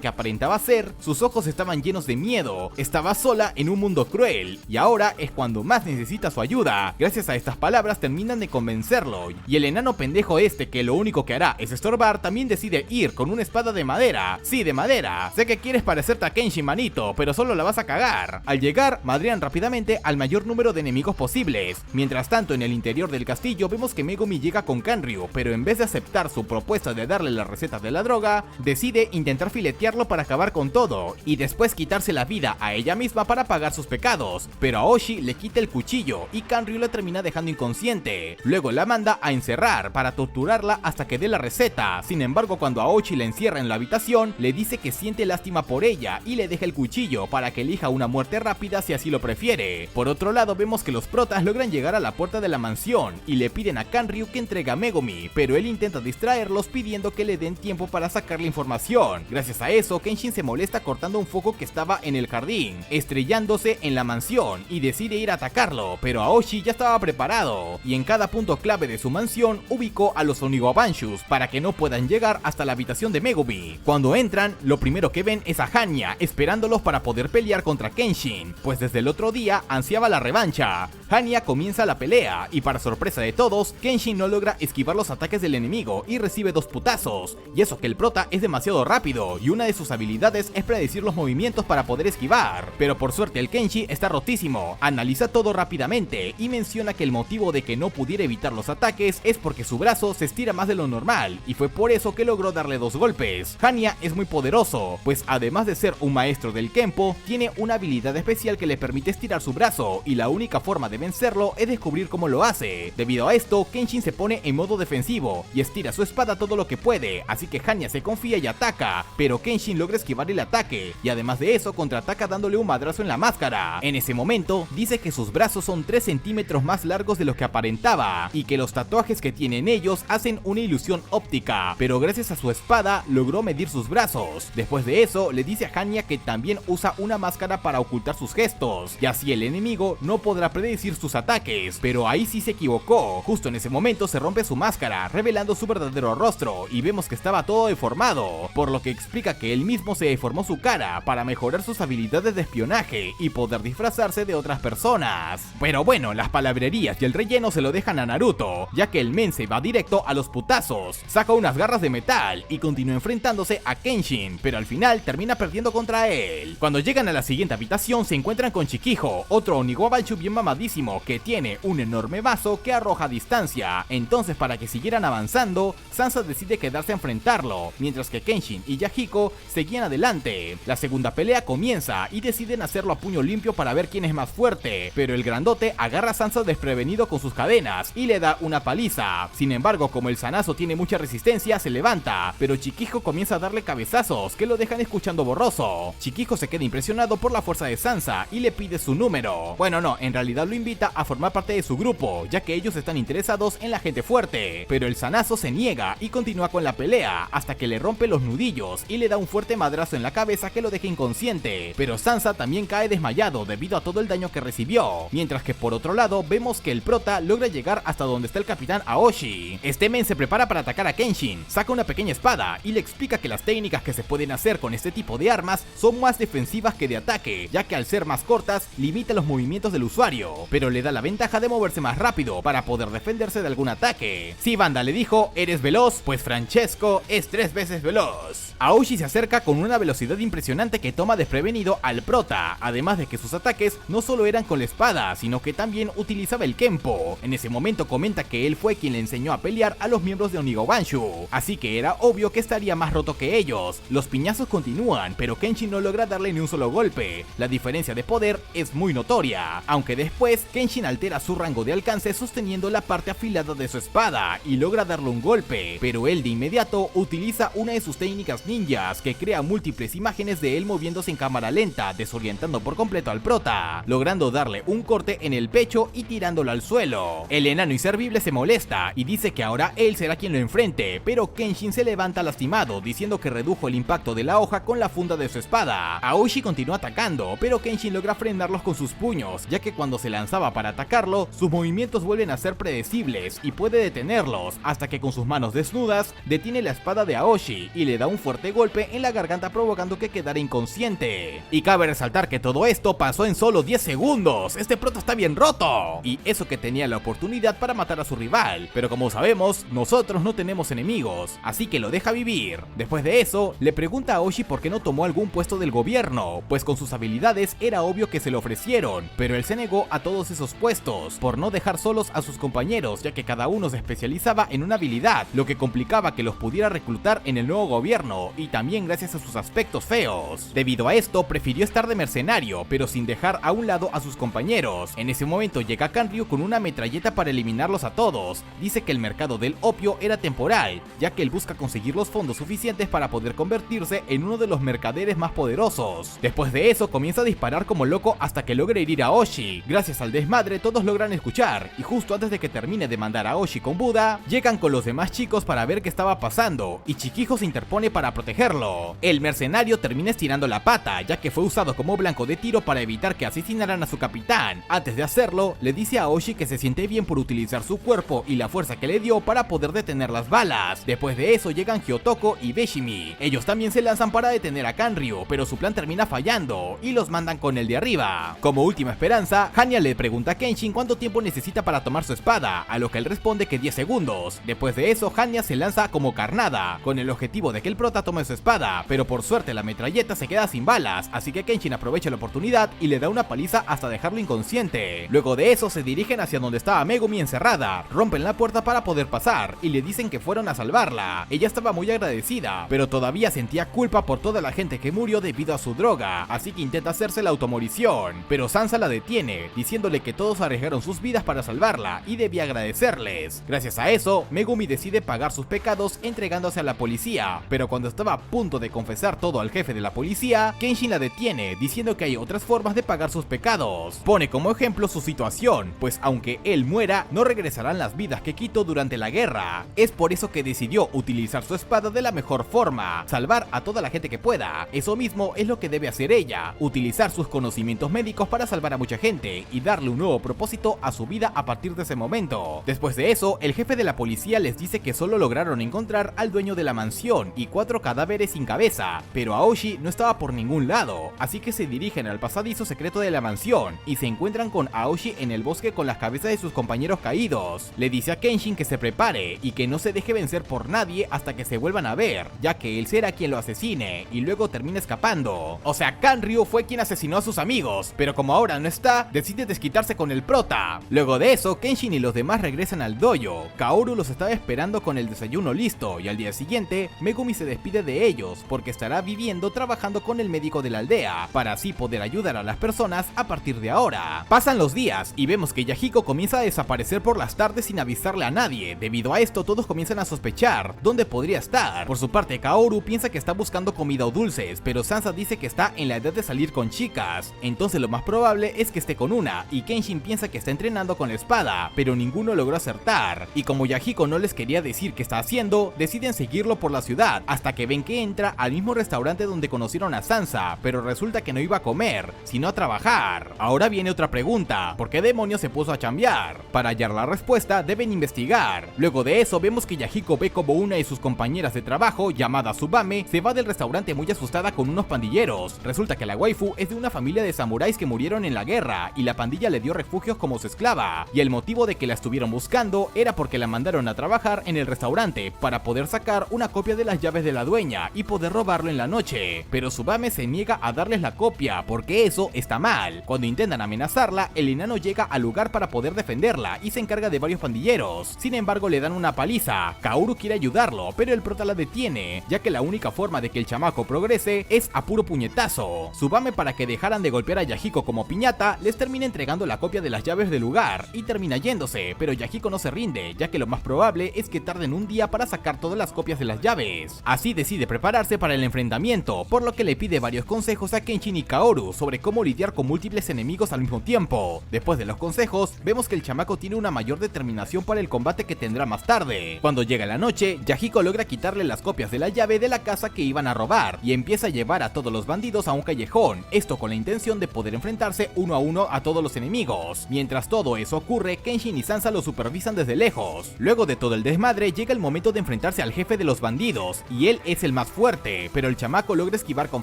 que aparentaba ser, sus ojos estaban llenos de miedo, estaba sola en un mundo cruel, y ahora es cuando más necesita su ayuda. Gracias a estas palabras terminan de convencerlo, y el enano pendejo este, que lo único que hará es estorbar, también decide ir con una espada de madera. Sí, de madera. Sé que quieres parecerte a Kenshin, manito, pero solo la vas a cagar. Al llegar, madrean rápidamente al mayor número de enemigos posibles. Mientras tanto, en el interior del castillo vemos que Megumi llega con Kanryu, pero en vez de aceptar su propuesta de darle las recetas de la droga, decide intentar filetearlo para acabar con todo, y después quitarse la vida a ella misma para pagar sus pecados, pero Aoshi le quita el cuchillo y Kanryu la termina dejando inconsciente. Luego la manda a encerrar para torturarla hasta que dé la receta. Sin embargo, cuando Aoshi la encierra en la habitación, le dice que siente lástima por ella y le deja el cuchillo para que elija una muerte rápida si así lo prefiere. Por otro lado, vemos que los protas logran llegar a la puerta de la mansión y le piden a Kanryu que entregue a Megumi, pero él intenta distraerlos pidiendo que le den tiempo para sacar la información. Gracias a eso, Kenshin se molesta cortando un foco que estaba en el jardín, estrellándose en la mansión, y decide ir a atacarlo, pero Aoshi ya estaba preparado, y en cada punto clave de su mansión ubicó a los Oniwabanshus para que no puedan llegar hasta la habitación de Megumi. Cuando entran, lo primero que ven es a Hannya esperándolos para poder pelear contra Kenshin, pues desde el otro día ansiaba la revancha. Hannya comienza la pelea, y para sorpresa de todos, Kenshin no logra esquivar los ataques del enemigo y recibe 2 putazos, y eso que el prota es demasiado rápido, y una de sus habilidades es predecir los movimientos para poder esquivar. Pero por suerte el Kenshi está rotísimo, analiza todo rápidamente y menciona que el motivo de que no pudiera evitar los ataques es porque su brazo se estira más de lo normal, y fue por eso que logró darle 2 golpes. Hannya es muy poderoso, pues además de ser un maestro del Kenpo, tiene una habilidad especial que le permite estirar su brazo, y la única forma de vencerlo es descubrir cómo lo hace. Debido a esto, Kenshin se pone en modo defensivo y estira su espada todo lo que puede, así que Hannya se confía y ataca, pero Kenshin logra esquivar el ataque, y además de eso contraataca dándole un madrazo en la máscara. En ese momento, dice que sus brazos son 3 centímetros más largos de lo que aparentaba, y que los tatuajes que tienen ellos hacen una ilusión óptica, pero gracias a su espada logró medir sus brazos. Después de eso, le dice a Hannya que también usa una máscara para ocultar sus gestos, y así el enemigo no podrá predecir sus ataques, pero ahí sí se equivocó. Justo en ese momento se rompe su máscara, revelando su verdadero rostro, y vemos que estaba todo deformado, por lo que explica que él mismo se deformó su cara para mejorar sus habilidades de espionaje y poder disfrazarse de otras personas. Pero bueno, las palabrerías y el relleno se lo dejan a Naruto, ya que el men se va directo a los putazos, saca unas garras de metal y continúa enfrentándose a Kenshin, pero al final termina perdiendo contra él. Cuando llegan a la siguiente habitación se encuentran con Chikijo, otro Oniwabanchu bien mamadísimo que tiene un enorme vaso que arroja a distancia. Entonces, para que siguieran avanzando, Sansa decide quedarse a enfrentarlo, mientras que Kenshin y Yahiko seguían adelante. La segunda pelea comienza y deciden hacerlo a puño limpio para ver quién es más fuerte, pero el grandote agarra a Sansa desprevenido con sus cadenas y le da una paliza. Sin embargo, como el Sanazo tiene mucha resistencia, se levanta, pero Chikijo comienza a darle cabezazos que lo dejan escuchando borroso. Chikijo se queda impresionado por la fuerza de Sansa y le pide su número. Bueno, no, en realidad lo invita a formar parte de su grupo, ya que ellos están interesados en la gente fuerte, pero el Sanazo se niega y continúa con la pelea hasta que le rompe los nudillos y le da un fuerte madrazo en la cabeza que lo deja inconsciente, pero Sansa también cae desmayado debido a todo el daño que recibió, mientras que por otro lado vemos que el prota logra llegar hasta donde está el capitán Aoshi. Este men se prepara para atacar a Kenshin, saca una pequeña espada y le explica que las técnicas que se pueden hacer con este tipo de armas son más defensivas que de ataque, ya que al ser más cortas limita los movimientos del usuario, pero le da la ventaja de moverse más rápido para poder defenderse de algún ataque. Si banda, le dijo, ¿eres veloz? Pues Francesco es 3 veces veloz. Aoshi se acerca con una velocidad impresionante que toma desprevenido al prota, además de que sus ataques no solo eran con la espada, sino que también utilizaba el Kenpo. En ese momento comenta que él fue quien le enseñó a pelear a los miembros de Oniwabanshu, así que era obvio que estaría más roto que ellos. Los piñazos continúan, pero Kenshin no logra darle ni un solo golpe. La diferencia de poder es muy notoria, aunque después Kenshin altera su rango de alcance sosteniendo la parte afilada de su espada y logra darle un golpe, pero él de inmediato utiliza una de sus técnicas ninjas que crea múltiples imágenes de él moviéndose en cámara lenta, desorientando por completo al prota, logrando darle un corte en el pecho y tirándolo al suelo. El enano inservible se molesta y dice que ahora él será quien lo enfrente, pero Kenshin se levanta lastimado diciendo que redujo el impacto de la hoja con la funda de su espada. Aoshi continúa atacando, pero Kenshin logra frenarlos con sus puños, ya que cuando se lanzaba para atacarlo, sus movimientos vuelven a ser predecibles y puede detenerlos, hasta que con sus manos desnudas detiene la espada de Aoshi y le da un fuerte golpe en la garganta provocando que quedara inconsciente. Y cabe resaltar que todo esto pasó en solo 10 segundos, este prota está bien roto, y eso que tenía la oportunidad para matar a su rival, pero como sabemos, nosotros no tenemos enemigos, así que lo deja vivir. Después de eso, le pregunta a Aoshi por qué no tomó algún puesto del gobierno, pues con sus habilidades era obvio que se lo ofrecieron, pero él se negó a todos esos puestos, por no dejar solos a sus compañeros, ya que cada uno se especializaba en una habilidad, lo que complicaba que los pudiera reclutar en el nuevo gobierno, y también gracias a sus aspectos feos. Debido a esto, prefirió estar de mercenario, pero sin dejar a un lado a sus compañeros. En ese momento llega Kanryu con una metralleta para eliminarlos a todos. Dice que el mercado del opio era temporal, ya que él busca conseguir los fondos suficientes para poder convertirse en uno de los mercaderes más poderosos. Después de eso, comienza a disparar como loco hasta que logra herir a Aoshi. Gracias al desmadre, todos logran escuchar, y justo antes de que termine de mandar a Aoshi con Buda, llegan con los demás demás chicos para ver qué estaba pasando, y Chihiko se interpone para protegerlo. El mercenario termina estirando la pata, ya que fue usado como blanco de tiro para evitar que asesinaran a su capitán. Antes de hacerlo, le dice a Aoshi que se siente bien por utilizar su cuerpo y la fuerza que le dio para poder detener las balas. Después de eso llegan Hyotoko y Beshimi. Ellos también se lanzan para detener a Kanryu, pero su plan termina fallando y los mandan con el de arriba. Como última esperanza, Hanya le pregunta a Kenshin cuánto tiempo necesita para tomar su espada, a lo que él responde que 10 segundos. Después de eso, Hanya se lanza como carnada, con el objetivo de que el prota tome su espada, pero por suerte la metralleta se queda sin balas, así que Kenshin aprovecha la oportunidad y le da una paliza hasta dejarlo inconsciente. Luego de eso se dirigen hacia donde estaba Megumi encerrada, rompen la puerta para poder pasar y le dicen que fueron a salvarla. Ella estaba muy agradecida, pero todavía sentía culpa por toda la gente que murió debido a su droga, así que intenta hacerse la automorición, pero Sansa la detiene, diciéndole que todos arriesgaron sus vidas para salvarla y debía agradecerles. Gracias a eso, Megumi decide pagar sus pecados entregándose a la policía, pero cuando estaba a punto de confesar todo al jefe de la policía, Kenshin la detiene, diciendo que hay otras formas de pagar sus pecados. Pone como ejemplo su situación, pues aunque él muera, no regresarán las vidas que quitó durante la guerra. Es por eso que decidió utilizar su espada de la mejor forma, salvar a toda la gente que pueda. Eso mismo es lo que debe hacer ella, utilizar sus conocimientos médicos para salvar a mucha gente y darle un nuevo propósito a su vida a partir de ese momento. Después de eso, el jefe de la policía les dice que solo lograron encontrar al dueño de la mansión y 4 cadáveres sin cabeza, pero Aoshi no estaba por ningún lado, así que se dirigen al pasadizo secreto de la mansión y se encuentran con Aoshi en el bosque con las cabezas de sus compañeros caídos. Le dice a Kenshin que se prepare y que no se deje vencer por nadie hasta que se vuelvan a ver, ya que él será quien lo asesine y luego termina escapando. O sea, Kanryu fue quien asesinó a sus amigos, pero como ahora no está, decide desquitarse con el prota. Luego de eso, Kenshin y los demás regresan al dojo. Kaoru los estaba esperando con el desayuno listo y al día siguiente, Megumi se despide de ellos porque estará viviendo trabajando con el médico de la aldea, para así poder ayudar a las personas a partir de ahora. Pasan los días y vemos que Yahiko comienza a desaparecer por las tardes sin avisarle a nadie. Debido a esto, todos comienzan a sospechar dónde podría estar. Por su parte, Kaoru piensa que está buscando comida o dulces, pero Sansa dice que está en la edad de salir con chicas, entonces lo más probable es que esté con una, y Kenshin piensa que está entrenando con la espada, pero ninguno logró acertar, y como Yahiko no les quería decir qué está haciendo, deciden seguirlo por la ciudad, hasta que ven que entra al mismo restaurante donde conocieron a Sansa, pero resulta que no iba a comer, sino a trabajar. Ahora viene otra pregunta, ¿por qué demonios se puso a chambear? Para hallar la respuesta deben investigar. Luego de eso vemos que Yahiko ve como una de sus compañeras de trabajo, llamada Tsubame, se va del restaurante muy asustada con unos pandilleros. Resulta que la waifu es de una familia de samuráis que murieron en la guerra, y la pandilla le dio refugios como su esclava, y el motivo de que la estuvieron buscando era porque la mandaron a trabajar en el restaurante para poder sacar una copia de las llaves de la dueña y poder robarlo en la noche, pero Tsubame se niega a darles la copia porque eso está mal. Cuando intentan amenazarla, el enano llega al lugar para poder defenderla y se encarga de varios pandilleros. Sin embargo, le dan una paliza. Kaoru quiere ayudarlo, pero el prota la detiene, ya que la única forma de que el chamaco progrese es a puro puñetazo. Tsubame, para que dejaran de golpear a Yahiko como piñata, les termina entregando la copia de las llaves del lugar y termina yéndose, pero Yahiko no se rinde, ya que lo más probable es que tarden un día para sacar todas las copias de las llaves. Así decide prepararse para el enfrentamiento, por lo que le pide varios consejos a Kenshin y Kaoru sobre cómo lidiar con múltiples enemigos al mismo tiempo. Después de los consejos, vemos que el chamaco tiene una mayor determinación para el combate que tendrá más tarde. Cuando llega la noche, Yahiko logra quitarle las copias de la llave de la casa que iban a robar y empieza a llevar a todos los bandidos a un callejón, esto con la intención de poder enfrentarse uno a uno a todos los enemigos. Mientras todo eso ocurre, Kenshin y Sansa lo supervisan desde lejos. Luego de todo el desmadre, llega el momento de enfrentarse al jefe de los bandidos, y él es el más fuerte, pero el chamaco logra esquivar con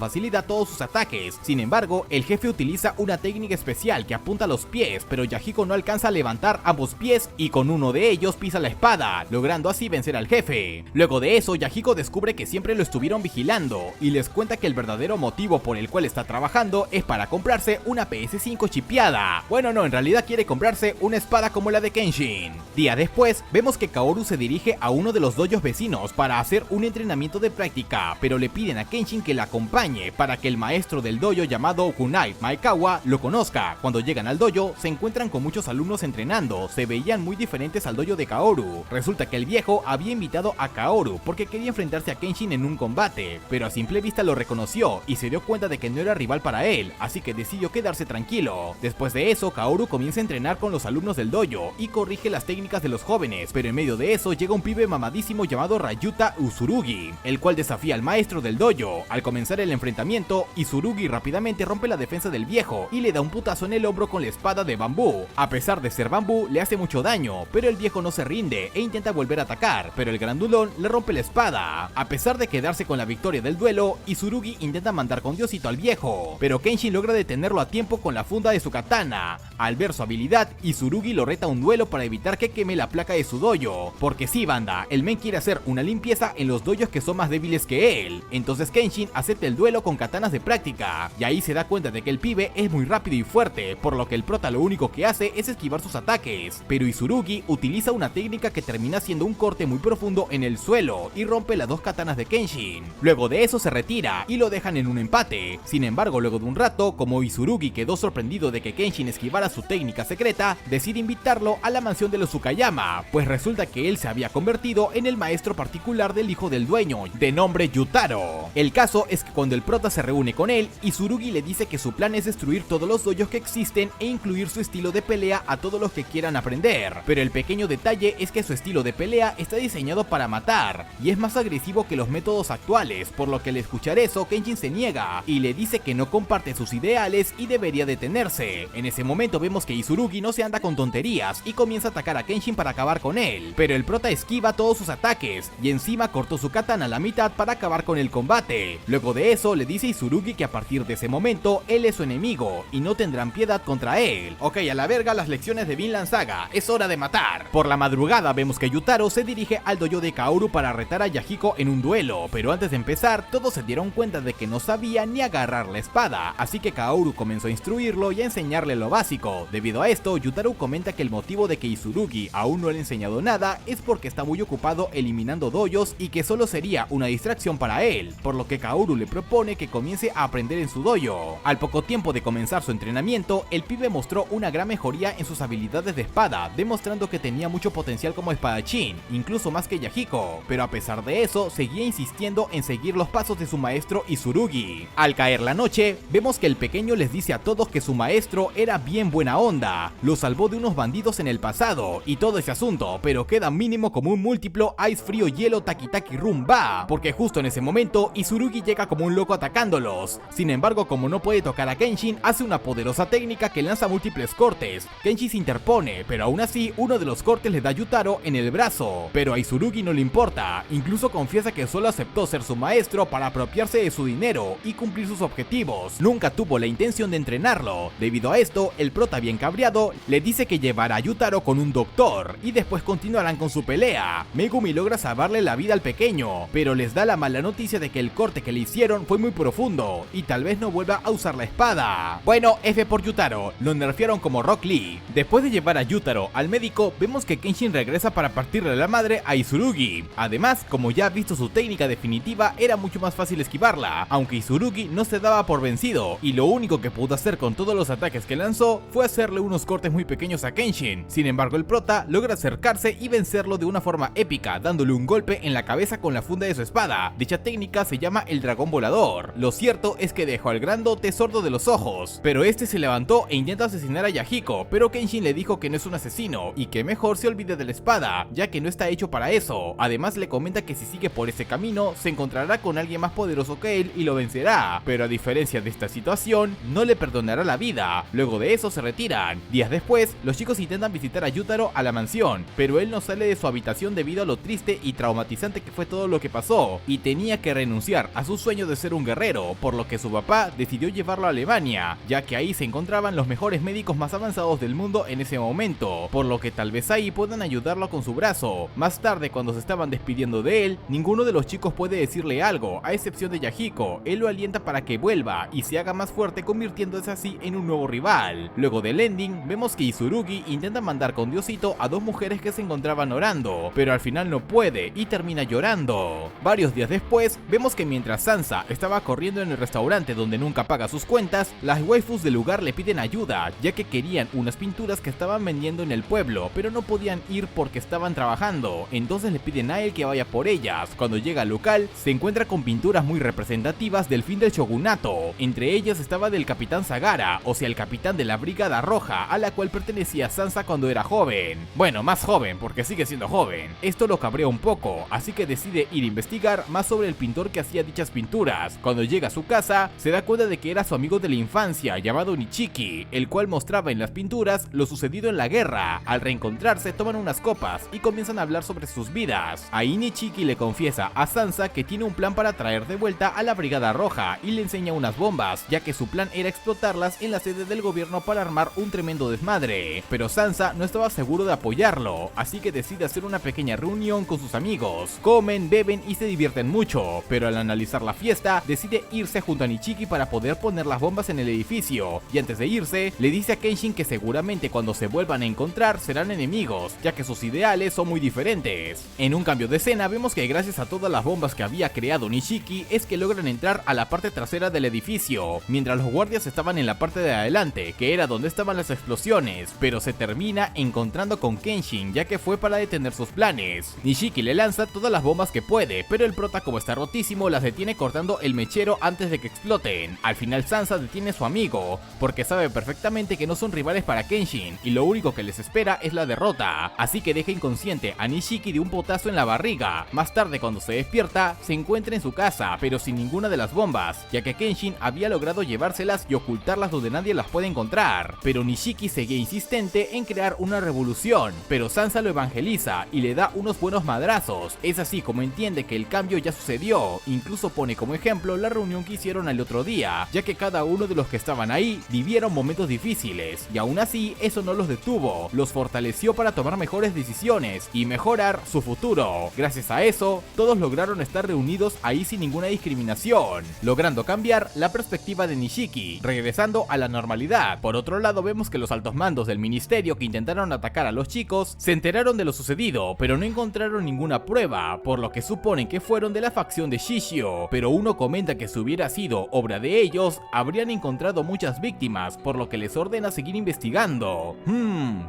facilidad todos sus ataques. Sin embargo, el jefe utiliza una técnica especial que apunta a los pies, pero Yahiko no alcanza a levantar ambos pies y con uno de ellos pisa la espada, logrando así vencer al jefe. Luego de eso, Yahiko descubre que siempre lo estuvieron vigilando y les cuenta que el verdadero motivo por el cual está trabajando es para comprarse una PS5 chipeada. Bueno, no, en realidad quiere comprarse una espada como la de Kenshin. Día después, vemos que Kaoru se dirige a uno de los dojos vecinos para hacer un entrenamiento de práctica, pero le piden a Kenshin que la acompañe para que el maestro del dojo llamado Kunai Maekawa lo conozca. Cuando llegan al dojo, se encuentran con muchos alumnos entrenando, se veían muy diferentes al dojo de Kaoru. Resulta que el viejo había invitado a Kaoru porque quería enfrentarse a Kenshin en un combate, pero a simple vista lo reconoció y se dio cuenta de que no era rival para él, así que decidió quedarse tranquilo. Después de eso, Kaoru comienza a entrenar con los alumnos del dojo y corrige las técnicas de los jóvenes, pero en medio de eso eso llega un pibe mamadísimo llamado Ryuta Usurugi, el cual desafía al maestro del dojo. Al comenzar el enfrentamiento, Usurugi rápidamente rompe la defensa del viejo y le da un putazo en el hombro con la espada de bambú. A pesar de ser bambú, le hace mucho daño, pero el viejo no se rinde e intenta volver a atacar, pero el grandulón le rompe la espada. A pesar de quedarse con la victoria del duelo, Usurugi intenta mandar con Diosito al viejo, pero Kenshin logra detenerlo a tiempo con la funda de su katana. Al ver su habilidad, Usurugi lo reta a un duelo para evitar que queme la placa de su dojo, porque sí, banda, el men quiere hacer una limpieza en los dojos que son más débiles que él. Entonces Kenshin acepta el duelo con katanas de práctica, y ahí se da cuenta de que el pibe es muy rápido y fuerte, por lo que el prota lo único que hace es esquivar sus ataques, pero Usurugi utiliza una técnica que termina siendo un corte muy profundo en el suelo y rompe las dos katanas de Kenshin. Luego de eso se retira y lo dejan en un empate. Sin embargo, luego de un rato, como Usurugi quedó sorprendido de que Kenshin esquivara su técnica secreta, decide invitarlo a la mansión de los Tsukayama, pues resulta que él se había convertido en el maestro particular del hijo del dueño, de nombre Yutaro. El caso es que cuando el prota se reúne con él, Usurugi le dice que su plan es destruir todos los dojos que existen e incluir su estilo de pelea a todos los que quieran aprender, pero el pequeño detalle es que su estilo de pelea está diseñado para matar, y es más agresivo que los métodos actuales, por lo que al escuchar eso, Kenshin se niega, y le dice que no comparte sus ideales y debería detenerse. En ese momento vemos que Usurugi no se anda con tonterías, y comienza a atacar a Kenshin para acabar con él, pero el prota esquiva todos sus ataques, y encima cortó su katana a la mitad para acabar con el combate. Luego de eso, le dice a Usurugi que a partir de ese momento, él es su enemigo, y no tendrán piedad contra él. Ok, a la verga las lecciones de Vinland Saga, es hora de matar. Por la madrugada vemos que Yutaro se dirige al dojo de Kaoru para retar a Yahiko en un duelo, pero antes de empezar, todos se dieron cuenta de que no sabía ni agarrar la espada, así que Kaoru comenzó a instruirlo y a enseñarle lo básico. Debido a esto, Yutaro comenta que el motivo de que Usurugi aún no le ha enseñado nada es porque está muy ocupado eliminando dojos y que solo sería una distracción para él, por lo que Kaoru le propone que comience a aprender en su dojo. Al poco tiempo de comenzar su entrenamiento, el pibe mostró una gran mejoría en sus habilidades de espada, demostrando que tenía mucho potencial como espadachín, incluso más que Yahiko, pero a pesar de eso, seguía insistiendo en seguir los pasos de su maestro Usurugi. Al caer la noche, vemos que el pequeño les dice a todos que su maestro era bien buena onda, lo salvó de unos bandidos en el pasado y todo ese asunto, pero queda mínimo como un múltiplo Ice Frío Hielo Taki Taki Rumba, porque justo en ese momento Usurugi llega como un loco atacándolos. Sin embargo, como no puede tocar a Kenshin, hace una poderosa técnica que lanza múltiples cortes. Kenshin se interpone, pero aún así uno de los cortes le da a Yutaro en el brazo, pero a Usurugi no le importa, incluso confiesa que solo aceptó ser su maestro para apropiarse de su dinero y cumplir sus objetivos. Nunca tuvo la intención de entrenarlo. Debido a esto, el prota bien cabreado le dice que llevará a Yutaro con un doctor y después continuarán con su pelea. Megumi logra salvarle la vida al pequeño, pero les da la mala noticia de que el corte que le hicieron fue muy profundo y tal vez no vuelva a usar la espada. Bueno, F por Yutaro, lo nerfearon como Rock Lee. Después de llevar a Yutaro al médico, vemos que Kenshin regresa para partirle la madre a Usurugi. Además, como ya ha visto su técnica definitiva, era mucho más fácil esquivarla, aunque Usurugi no se daba por vencido, y lo único que pudo hacer con todos los ataques que lanzó fue hacerle unos cortes muy pequeños a Kenshin. Sin embargo, el prota logra acercarse y vencerlo de una forma épica, dándole un golpe en la cabeza con la funda de su espada. Dicha técnica se llama el dragón volador. Lo cierto es que dejó al grandote sordo de los ojos, pero este se levantó e intenta asesinar a Yahiko, pero Kenshin le dijo que no es un asesino y que mejor se olvide de la espada, ya que no está hecho para eso. Además le comenta que si sigue por ese camino, se encontrará con alguien más poderoso que él y lo vencerá, pero a diferencia de esta situación, no le perdonará la vida. Luego de eso se retiran. Días después, los chicos intentan visitar a Yutaro a la mansión, pero él no sale de su habitación debido a lo triste y traumatizante que fue todo lo que pasó, y tenía que renunciar a su sueño de ser un guerrero, por lo que su papá decidió llevarlo a Alemania, ya que ahí se encontraban los mejores médicos más avanzados del mundo en ese momento, por lo que tal vez ahí puedan ayudarlo con su brazo. Más tarde, cuando se estaban despidiendo de él, ninguno de los chicos puede decirle algo, a excepción de Yahiko. Él lo alienta para que vuelva y se haga más fuerte, convirtiéndose así en un nuevo rival. Luego del ending, vemos que Usurugi intenta mandar con Diosito a dos mujeres que se encontraban orando, pero al final no puede y termina llorando. Varios días después, vemos que mientras Sansa estaba corriendo en el restaurante donde nunca paga sus cuentas, las waifus del lugar le piden ayuda, ya que querían unas pinturas que estaban vendiendo en el pueblo, pero no podían ir porque estaban trabajando. Entonces le piden a él que vaya por ellas. Cuando llega al local, se encuentra con pinturas muy representativas del fin del shogunato. Entre ellas estaba del Capitán Sagara, o sea el capitán de la Brigada Roja, a la cual pertenecía Sansa cuando era joven. Bueno, más joven, porque sigue siendo siendo joven. Esto lo cabrea un poco, así que decide ir a investigar más sobre el pintor que hacía dichas pinturas. Cuando llega a su casa, se da cuenta de que era su amigo de la infancia llamado Nichiki, el cual mostraba en las pinturas lo sucedido en la guerra. Al reencontrarse toman unas copas y comienzan a hablar sobre sus vidas. Ahí Nichiki le confiesa a Sansa que tiene un plan para traer de vuelta a la Brigada Roja y le enseña unas bombas, ya que su plan era explotarlas en la sede del gobierno para armar un tremendo desmadre. Pero Sansa no estaba seguro de apoyarlo, así que decide hacer una pequeña reunión con sus amigos. Comen, beben y se divierten mucho, pero al analizar la fiesta, decide irse junto a Nichiki para poder poner las bombas en el edificio, y antes de irse, le dice a Kenshin que seguramente cuando se vuelvan a encontrar serán enemigos, ya que sus ideales son muy diferentes. En un cambio de escena vemos que gracias a todas las bombas que había creado Nichiki es que logran entrar a la parte trasera del edificio, mientras los guardias estaban en la parte de adelante, que era donde estaban las explosiones, pero se termina encontrando con Kenshin, ya que fue para detener sus planes. Nichiki le lanza todas las bombas que puede, pero el prota, como está rotísimo, las detiene cortando el mechero antes de que exploten. Al final Sansa detiene a su amigo, porque sabe perfectamente que no son rivales para Kenshin, y lo único que les espera es la derrota, así que deja inconsciente a Nichiki de un potazo en la barriga. Más tarde, cuando se despierta, se encuentra en su casa, pero sin ninguna de las bombas, ya que Kenshin había logrado llevárselas y ocultarlas donde nadie las puede encontrar. Pero Nichiki seguía insistente en crear una revolución, pero Sansa lo evangeliza y le da unos buenos madrazos. Es así como entiende que el cambio ya sucedió, incluso pone como ejemplo la reunión que hicieron el otro día, ya que cada uno de los que estaban ahí vivieron momentos difíciles, y aún así eso no los detuvo, los fortaleció para tomar mejores decisiones y mejorar su futuro. Gracias a eso, todos lograron estar reunidos ahí sin ninguna discriminación, logrando cambiar la perspectiva de Nichiki, regresando a la normalidad. Por otro lado, vemos que los altos mandos del ministerio que intentaron atacar a los chicos se enteraron de lo sucedido, pero no encontraron ninguna prueba, por lo que suponen que fueron de la facción de Shishio, pero uno comenta que si hubiera sido obra de ellos, habrían encontrado muchas víctimas, por lo que les ordena seguir investigando.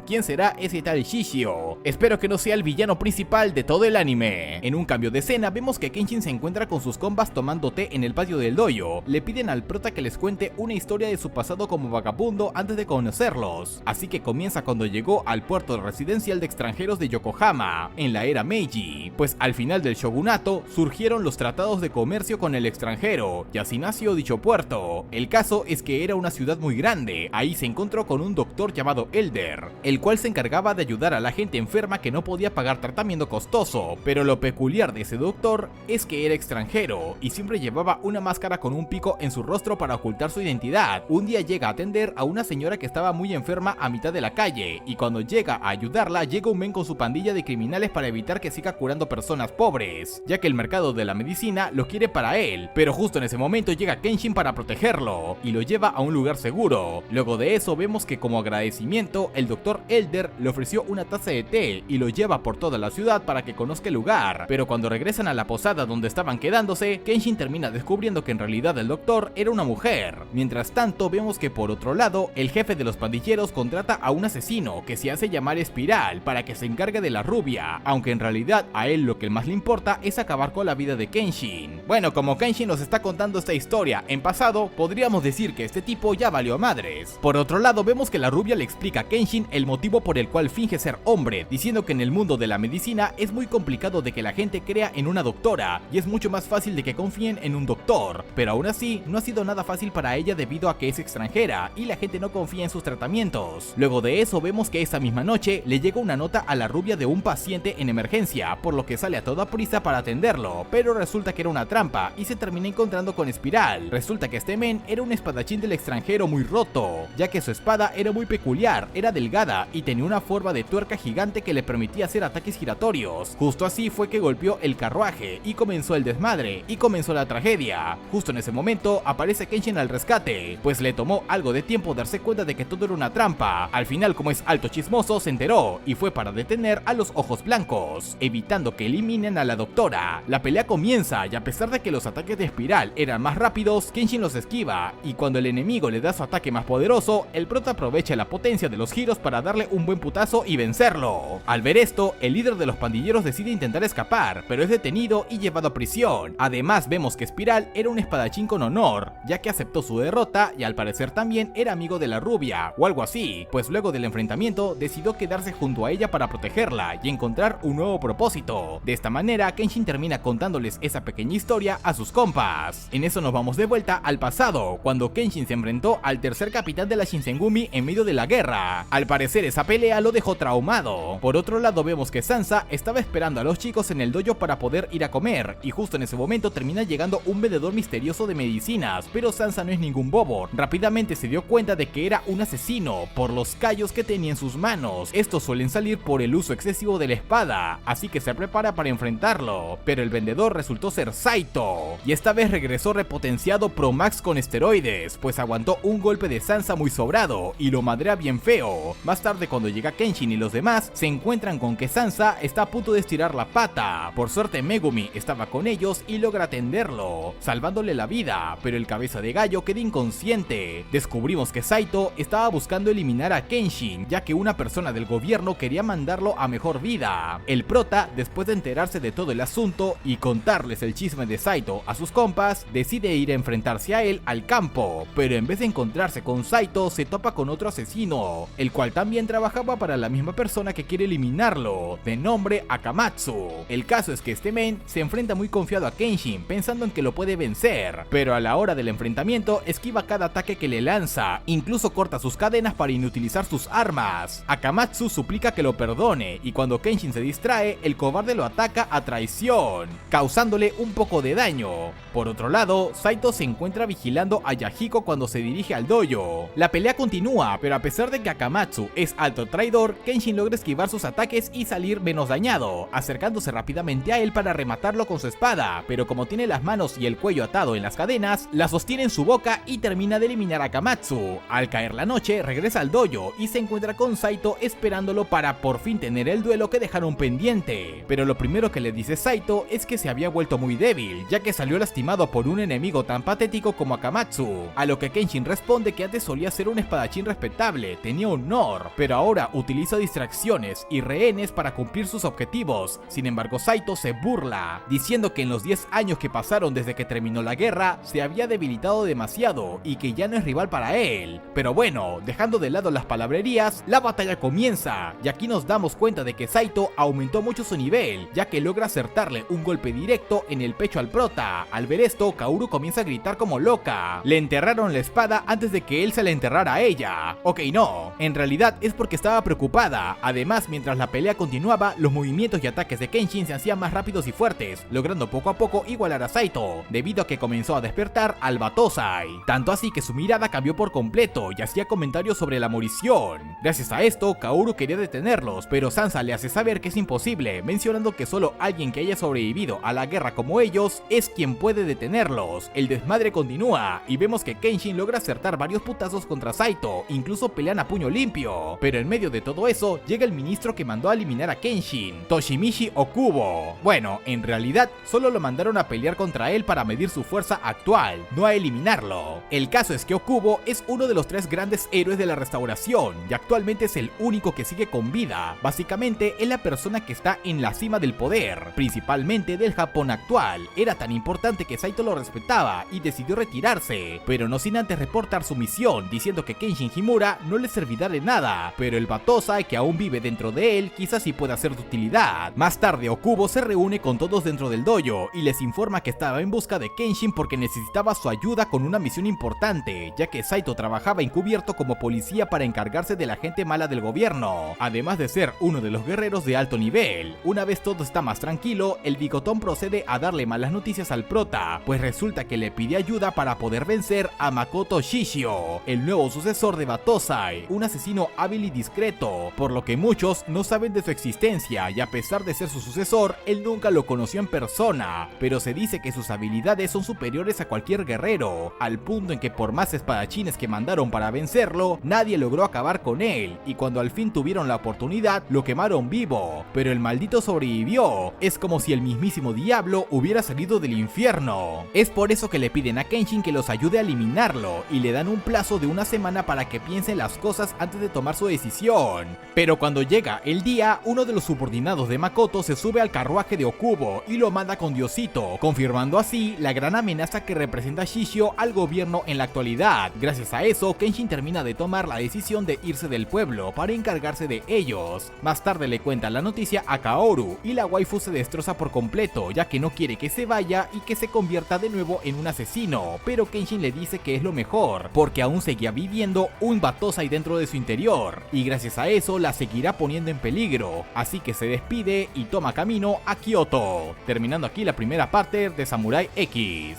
¿Quién será ese tal Shishio? Espero que no sea el villano principal de todo el anime. En un cambio de escena, vemos que Kenshin se encuentra con sus compas tomando té en el patio del dojo. Le piden al prota que les cuente una historia de su pasado como vagabundo antes de conocerlos, así que comienza cuando llegó al puerto residencial de extranjeros de Yokohama, en la era Meiji, pues al final del shogunato surgieron los tratados de comercio con el extranjero, y así nació dicho puerto. El caso es que era una ciudad muy grande. Ahí se encontró con un doctor llamado Elder, el cual se encargaba de ayudar a la gente enferma que no podía pagar tratamiento costoso, pero lo peculiar de ese doctor es que era extranjero y siempre llevaba una máscara con un pico en su rostro para ocultar su identidad. Un día llega a atender a una señora que estaba muy enferma a mitad de la calle, y cuando llega a ayudarla llega un men con su pandilla de criminales para evitar que siga curando personas pobres, ya que el mercado de la medicina lo quiere para él, pero justo en ese momento llega Kenshin para protegerlo y lo lleva a un lugar seguro. Luego de eso vemos que como agradecimiento el doctor Elder le ofreció una taza de té y lo lleva por toda la ciudad para que conozca el lugar, pero cuando regresan a la posada donde estaban quedándose, Kenshin termina descubriendo que en realidad el doctor era una mujer. Mientras tanto vemos que por otro lado el jefe de los pandilleros contrata a un asesino que se hace llamar Espiral para que se encargue de la rubia, aunque en realidad a él lo que más le importa es acabar con la vida de Kenshin. Bueno, como Kenshin nos está contando esta historia en pasado, podríamos decir que este tipo ya valió a madres. Por otro lado vemos que la rubia le explica a Kenshin el motivo por el cual finge ser hombre, diciendo que en el mundo de la medicina es muy complicado de que la gente crea en una doctora y es mucho más fácil de que confíen en un doctor, pero aún así no ha sido nada fácil para ella debido a que es extranjera y la gente no confía en sus tratamientos. Luego de eso vemos que esa misma noche le llega una nota a la rubia de un paciente en emergencia, por lo que sale a toda prisa para atenderlo, pero resulta que era una trampa y se termina encontrando con Espiral. Resulta que este men era un espadachín del extranjero muy roto, ya que su espada era muy peculiar, era delgada y tenía una forma de tuerca gigante que le permitía hacer ataques giratorios. Justo así fue que golpeó el carruaje y comenzó el desmadre y comenzó la tragedia. Justo en ese momento aparece Kenshin al rescate, pues le tomó algo de tiempo darse cuenta de que todo era una trampa. Al final, como es alto chismoso, se enteró y fue para detener a los ojos blancos, evitando que eliminen a la doctora. La pelea comienza y a pesar pesar de que los ataques de espiral eran más rápidos, Kenshin los esquiva, y cuando el enemigo le da su ataque más poderoso, el prota aprovecha la potencia de los giros para darle un buen putazo y vencerlo. Al ver esto, el líder de los pandilleros decide intentar escapar, pero es detenido y llevado a prisión. Además vemos que Espiral era un espadachín con honor, ya que aceptó su derrota y al parecer también era amigo de la rubia, o algo así, pues luego del enfrentamiento decidió quedarse junto a ella para protegerla y encontrar un nuevo propósito. De esta manera, Kenshin termina contándoles esa pequeña historia a sus compas. En eso nos vamos de vuelta al pasado, cuando Kenshin se enfrentó al tercer capitán de la Shinsengumi en medio de la guerra. Al parecer esa pelea lo dejó traumado. Por otro lado vemos que Sansa estaba esperando a los chicos en el dojo para poder ir a comer, y justo en ese momento termina llegando un vendedor misterioso de medicinas, pero Sansa no es ningún bobo, rápidamente se dio cuenta de que era un asesino por los callos que tenía en sus manos. Estos suelen salir por el uso excesivo de la espada, así que se prepara para enfrentarlo, pero el vendedor resultó ser Saito, y esta vez regresó repotenciado Pro Max con esteroides, pues aguantó un golpe de Sansa muy sobrado y lo madrea bien feo. Más tarde, cuando llega Kenshin y los demás, se encuentran con que Sansa está a punto de estirar la pata. Por suerte Megumi estaba con ellos y logra atenderlo, salvándole la vida, pero el cabeza de gallo queda inconsciente. Descubrimos que Saito estaba buscando eliminar a Kenshin, ya que una persona del gobierno quería mandarlo a mejor vida. El prota, después de enterarse de todo el asunto y contarles el chisme de Saito a sus compas, decide ir a enfrentarse a él al campo, pero en vez de encontrarse con Saito se topa con otro asesino, el cual también trabajaba para la misma persona que quiere eliminarlo, de nombre Akamatsu. El caso es que este men se enfrenta muy confiado a Kenshin, pensando en que lo puede vencer, pero a la hora del enfrentamiento esquiva cada ataque que le lanza, incluso corta sus cadenas para inutilizar sus armas. Akamatsu suplica que lo perdone, y cuando Kenshin se distrae, el cobarde lo ataca a traición, causándole un poco de daño. Por otro lado, Saito se encuentra vigilando a Yahiko cuando se dirige al dojo. La pelea continúa, pero a pesar de que Akamatsu es alto traidor, Kenshin logra esquivar sus ataques y salir menos dañado, acercándose rápidamente a él para rematarlo con su espada, pero como tiene las manos y el cuello atado en las cadenas, la sostiene en su boca y termina de eliminar a Akamatsu. Al caer la noche, regresa al dojo y se encuentra con Saito esperándolo para por fin tener el duelo que dejaron pendiente. Pero lo primero que le dice Saito es que se había vuelto muy débil, ya que salió lastimado por un enemigo tan patético como Akamatsu, a lo que Kenshin responde que antes solía ser un espadachín respetable, tenía honor, pero ahora utiliza distracciones y rehenes para cumplir sus objetivos. Sin embargo, Saito se burla, diciendo que en los 10 años que pasaron desde que terminó la guerra, se había debilitado demasiado y que ya no es rival para él. Pero bueno, dejando de lado las palabrerías, la batalla comienza, y aquí nos damos cuenta de que Saito aumentó mucho su nivel, ya que logra acertarle un golpe directo en el pecho al prota. Al ver esto, Kaoru comienza a gritar como loca. Le enterraron la espada antes de que él se la enterrara a ella. Ok, no, en realidad es porque estaba preocupada. Además, mientras la pelea continuaba, los movimientos y ataques de Kenshin se hacían más rápidos y fuertes, logrando poco a poco igualar a Saito, debido a que comenzó a despertar al Batosai. Tanto así que su mirada cambió por completo y hacía comentarios sobre la morición. Gracias a esto, Kaoru quería detenerlos, pero Sansa le hace saber que es imposible, mencionando que solo alguien que haya sobrevivido a la guerra como ellos es quien puede detenerlos. El desmadre continúa y vemos que Kenshin logra acertar varios putazos contra Saito, incluso pelean a puño limpio. Pero en medio de todo eso, llega el ministro que mandó a eliminar a Kenshin, Toshimichi Okubo. Bueno, en realidad solo lo mandaron a pelear contra él para medir su fuerza actual, no a eliminarlo. El caso es que Okubo es uno de los 3 grandes héroes de la restauración y actualmente es el único que sigue con vida. Básicamente es la persona que está en la cima del poder, principalmente del Japón actual. Era tan importante que Saito lo respetaba y decidió retirarse, pero no sin antes reportar su misión, diciendo que Kenshin Himura no le servirá de nada, pero el Batosai que aún vive dentro de él quizás sí pueda ser de utilidad. Más tarde Okubo se reúne con todos dentro del dojo y les informa que estaba en busca de Kenshin porque necesitaba su ayuda con una misión importante, ya que Saito trabajaba encubierto como policía para encargarse de la gente mala del gobierno, además de ser uno de los guerreros de alto nivel. Una vez todo está más tranquilo, el bigotón procede a darle malas noticias al prota, pues resulta que le pide ayuda para poder vencer a Makoto Shishio, el nuevo sucesor de Batosai, un asesino hábil y discreto, por lo que muchos no saben de su existencia, y a pesar de ser su sucesor, él nunca lo conoció en persona, pero se dice que sus habilidades son superiores a cualquier guerrero, al punto en que por más espadachines que mandaron para vencerlo, nadie logró acabar con él, y cuando al fin tuvieron la oportunidad, lo quemaron vivo, pero el maldito sobrevivió. Es como si el mismísimo diablo hubiera salido salido del infierno. Es por eso que le piden a Kenshin que los ayude a eliminarlo y le dan un plazo de una semana para que piensen las cosas antes de tomar su decisión. Pero cuando llega el día, uno de los subordinados de Makoto se sube al carruaje de Okubo y lo manda con Diosito, confirmando así la gran amenaza que representa Shishio al gobierno en la actualidad. Gracias a eso, Kenshin termina de tomar la decisión de irse del pueblo para encargarse de ellos. Más tarde le cuenta la noticia a Kaoru y la waifu se destroza por completo, ya que no quiere que se vaya y que se convierta de nuevo en un asesino, pero Kenshin le dice que es lo mejor, porque aún seguía viviendo un Battosai dentro de su interior, y gracias a eso la seguirá poniendo en peligro, así que se despide y toma camino a Kyoto, terminando aquí la primera parte de Samurai X.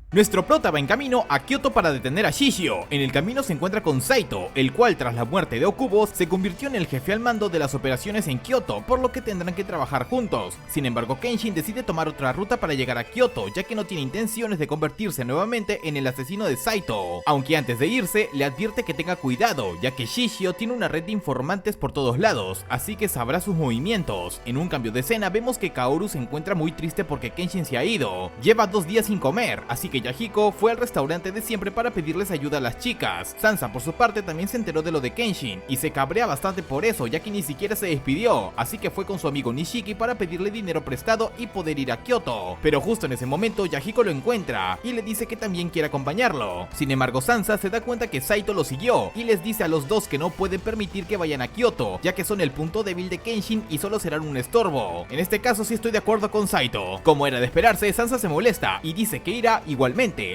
Nuestro prota va en camino a Kyoto para detener a Shishio. En el camino se encuentra con Saito, el cual tras la muerte de Okubo se convirtió en el jefe al mando de las operaciones en Kyoto, por lo que tendrán que trabajar juntos. Sin embargo, Kenshin decide tomar otra ruta para llegar a Kyoto, ya que no tiene intenciones de convertirse nuevamente en el asesino de Saito. Aunque antes de irse, le advierte que tenga cuidado, ya que Shishio tiene una red de informantes por todos lados, así que sabrá sus movimientos. En un cambio de escena vemos que Kaoru se encuentra muy triste porque Kenshin se ha ido. Lleva 2 días sin comer, así que Yahiko fue al restaurante de siempre para pedirles ayuda a las chicas. Sansa por su parte también se enteró de lo de Kenshin y se cabrea bastante por eso, ya que ni siquiera se despidió, así que fue con su amigo Nishiki para pedirle dinero prestado y poder ir a Kyoto. Pero justo en ese momento Yahiko lo encuentra y le dice que también quiere acompañarlo. Sin embargo, Sansa se da cuenta que Saito lo siguió y les dice a los dos que no pueden permitir que vayan a Kyoto, ya que son el punto débil de Kenshin y solo serán un estorbo. En este caso sí estoy de acuerdo con Saito. Como era de esperarse, Sansa se molesta y dice que irá igualmente,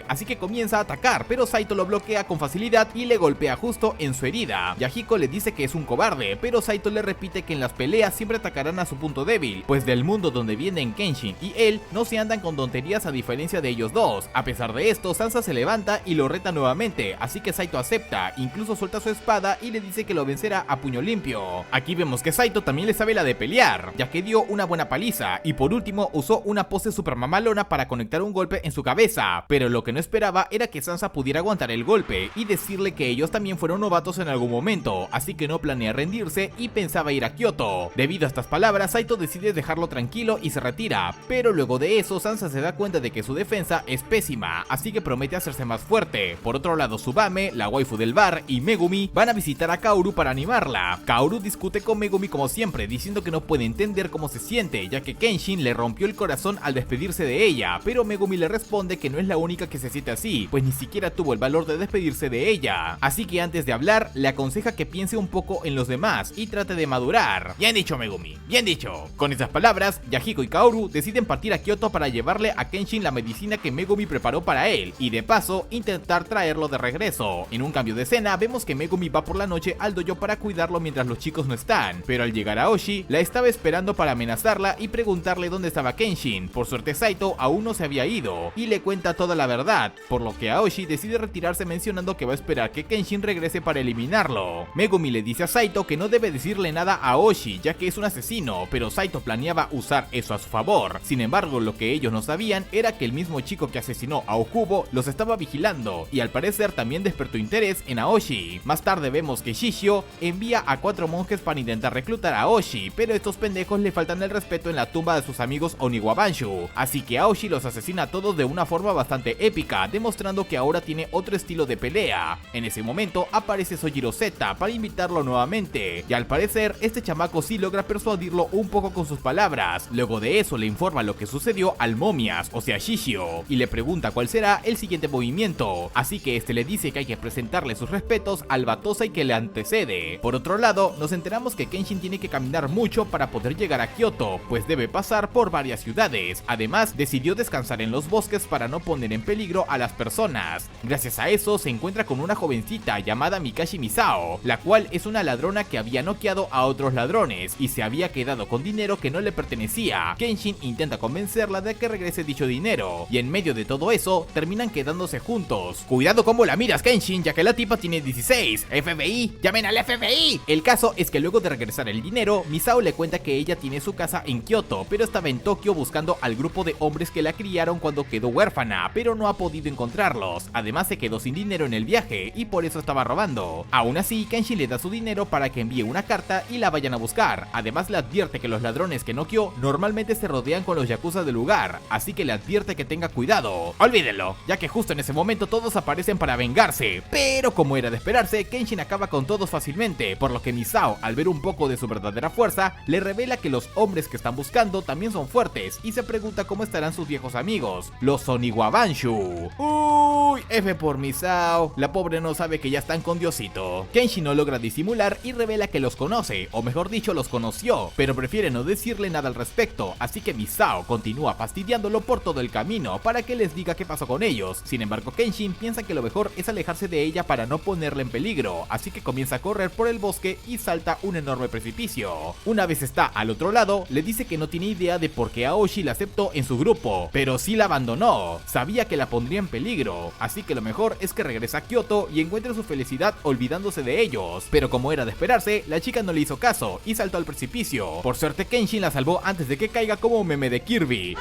así que comienza a atacar, pero Saito lo bloquea con facilidad y le golpea justo en su herida. Yahiko le dice que es un cobarde, pero Saito le repite que en las peleas siempre atacarán a su punto débil, pues del mundo donde vienen Kenshin y él no se andan con tonterías a diferencia de ellos dos. A pesar de esto, Sansa se levanta y lo reta nuevamente, así que Saito acepta, incluso suelta su espada y le dice que lo vencerá a puño limpio. Aquí vemos que Saito también le sabe la de pelear, ya que dio una buena paliza y por último usó una pose super mamalona para conectar un golpe en su cabeza, pero lo que no esperaba era que Sansa pudiera aguantar el golpe y decirle que ellos también fueron novatos en algún momento, así que no planea rendirse y pensaba ir a Kyoto. Debido a estas palabras, Saito decide dejarlo tranquilo y se retira, pero luego de eso Sansa se da cuenta de que su defensa es pésima, así que promete hacerse más fuerte. Por otro lado, Tsubame, la waifu del bar, y Megumi van a visitar a Kaoru para animarla. Kaoru discute con Megumi como siempre, diciendo que no puede entender cómo se siente, ya que Kenshin le rompió el corazón al despedirse de ella, pero Megumi le responde que no es la única que se siente así, pues ni siquiera tuvo el valor de despedirse de ella. Así que antes de hablar, le aconseja que piense un poco en los demás y trate de madurar. Bien dicho, Megumi, bien dicho. Con esas palabras, Yahiko y Kaoru deciden partir a Kyoto para llevarle a Kenshin la medicina que Megumi preparó para él y de paso intentar traerlo de regreso. En un cambio de escena vemos que Megumi va por la noche al dojo para cuidarlo mientras los chicos no están, pero al llegar a Oshi la estaba esperando para amenazarla y preguntarle dónde estaba Kenshin. Por suerte Saito aún no se había ido y le cuenta toda la verdad, por lo que Aoshi decide retirarse mencionando que va a esperar que Kenshin regrese para eliminarlo. Megumi le dice a Saito que no debe decirle nada a Aoshi ya que es un asesino, pero Saito planeaba usar eso a su favor. Sin embargo, lo que ellos no sabían era que el mismo chico que asesinó a Okubo los estaba vigilando y al parecer también despertó interés en Aoshi. Más tarde vemos que Shishio envía a 4 monjes para intentar reclutar a Aoshi, pero estos pendejos le faltan el respeto en la tumba de sus amigos Oniwabanshu, así que Aoshi los asesina a todos de una forma bastante épica, demostrando que ahora tiene otro estilo de pelea. En ese momento aparece Sojiro Z para invitarlo nuevamente, y al parecer este chamaco sí logra persuadirlo un poco con sus palabras. Luego de eso le informa lo que sucedió al momias, o sea Shishio, y le pregunta cuál será el siguiente movimiento, así que este le dice que hay que presentarle sus respetos al Battosai que le antecede. Por otro lado, nos enteramos que Kenshin tiene que caminar mucho para poder llegar a Kyoto, pues debe pasar por varias ciudades. Además, decidió descansar en los bosques para no poner en peligro a las personas. Gracias a eso se encuentra con una jovencita llamada Mikashi Misao, la cual es una ladrona que había noqueado a otros ladrones y se había quedado con dinero que no le pertenecía. Kenshin intenta convencerla de que regrese dicho dinero, y en medio de todo eso terminan quedándose juntos. Cuidado cómo la miras, Kenshin, ya que la tipa tiene 16. FBI, llamen al FBI. El caso es que luego de regresar el dinero, Misao le cuenta que ella tiene su casa en Kyoto, pero estaba en Tokio buscando al grupo de hombres que la criaron cuando quedó huérfana. zona, pero no ha podido encontrarlos. Además se quedó sin dinero en el viaje y por eso estaba robando. Aún así, Kenshin le da su dinero para que envíe una carta y la vayan a buscar. Además le advierte que los ladrones que noqueó normalmente se rodean con los yakuza del lugar, así que le advierte que tenga cuidado. Olvídenlo, ya que justo en ese momento todos aparecen para vengarse. Pero como era de esperarse, Kenshin acaba con todos fácilmente, por lo que Misao, al ver un poco de su verdadera fuerza, le revela que los hombres que están buscando también son fuertes y se pregunta cómo estarán sus viejos amigos, los Oniwabanshu. Uy, F por Misao, la pobre no sabe que ya están con Diosito. Kenshin no logra disimular y revela que los conoce, o mejor dicho los conoció, pero prefiere no decirle nada al respecto, así que Misao continúa fastidiándolo por todo el camino para que les diga qué pasó con ellos. Sin embargo, Kenshin piensa que lo mejor es alejarse de ella para no ponerla en peligro, así que comienza a correr por el bosque y salta un enorme precipicio. Una vez está al otro lado, le dice que no tiene idea de por qué Aoshi la aceptó en su grupo, pero sí la abandonó. Sabía que la pondría en peligro, así que lo mejor es que regresa a Kyoto y encuentre su felicidad olvidándose de ellos. Pero como era de esperarse, la chica no le hizo caso y saltó al precipicio. Por suerte, Kenshin la salvó antes de que caiga como un meme de Kirby.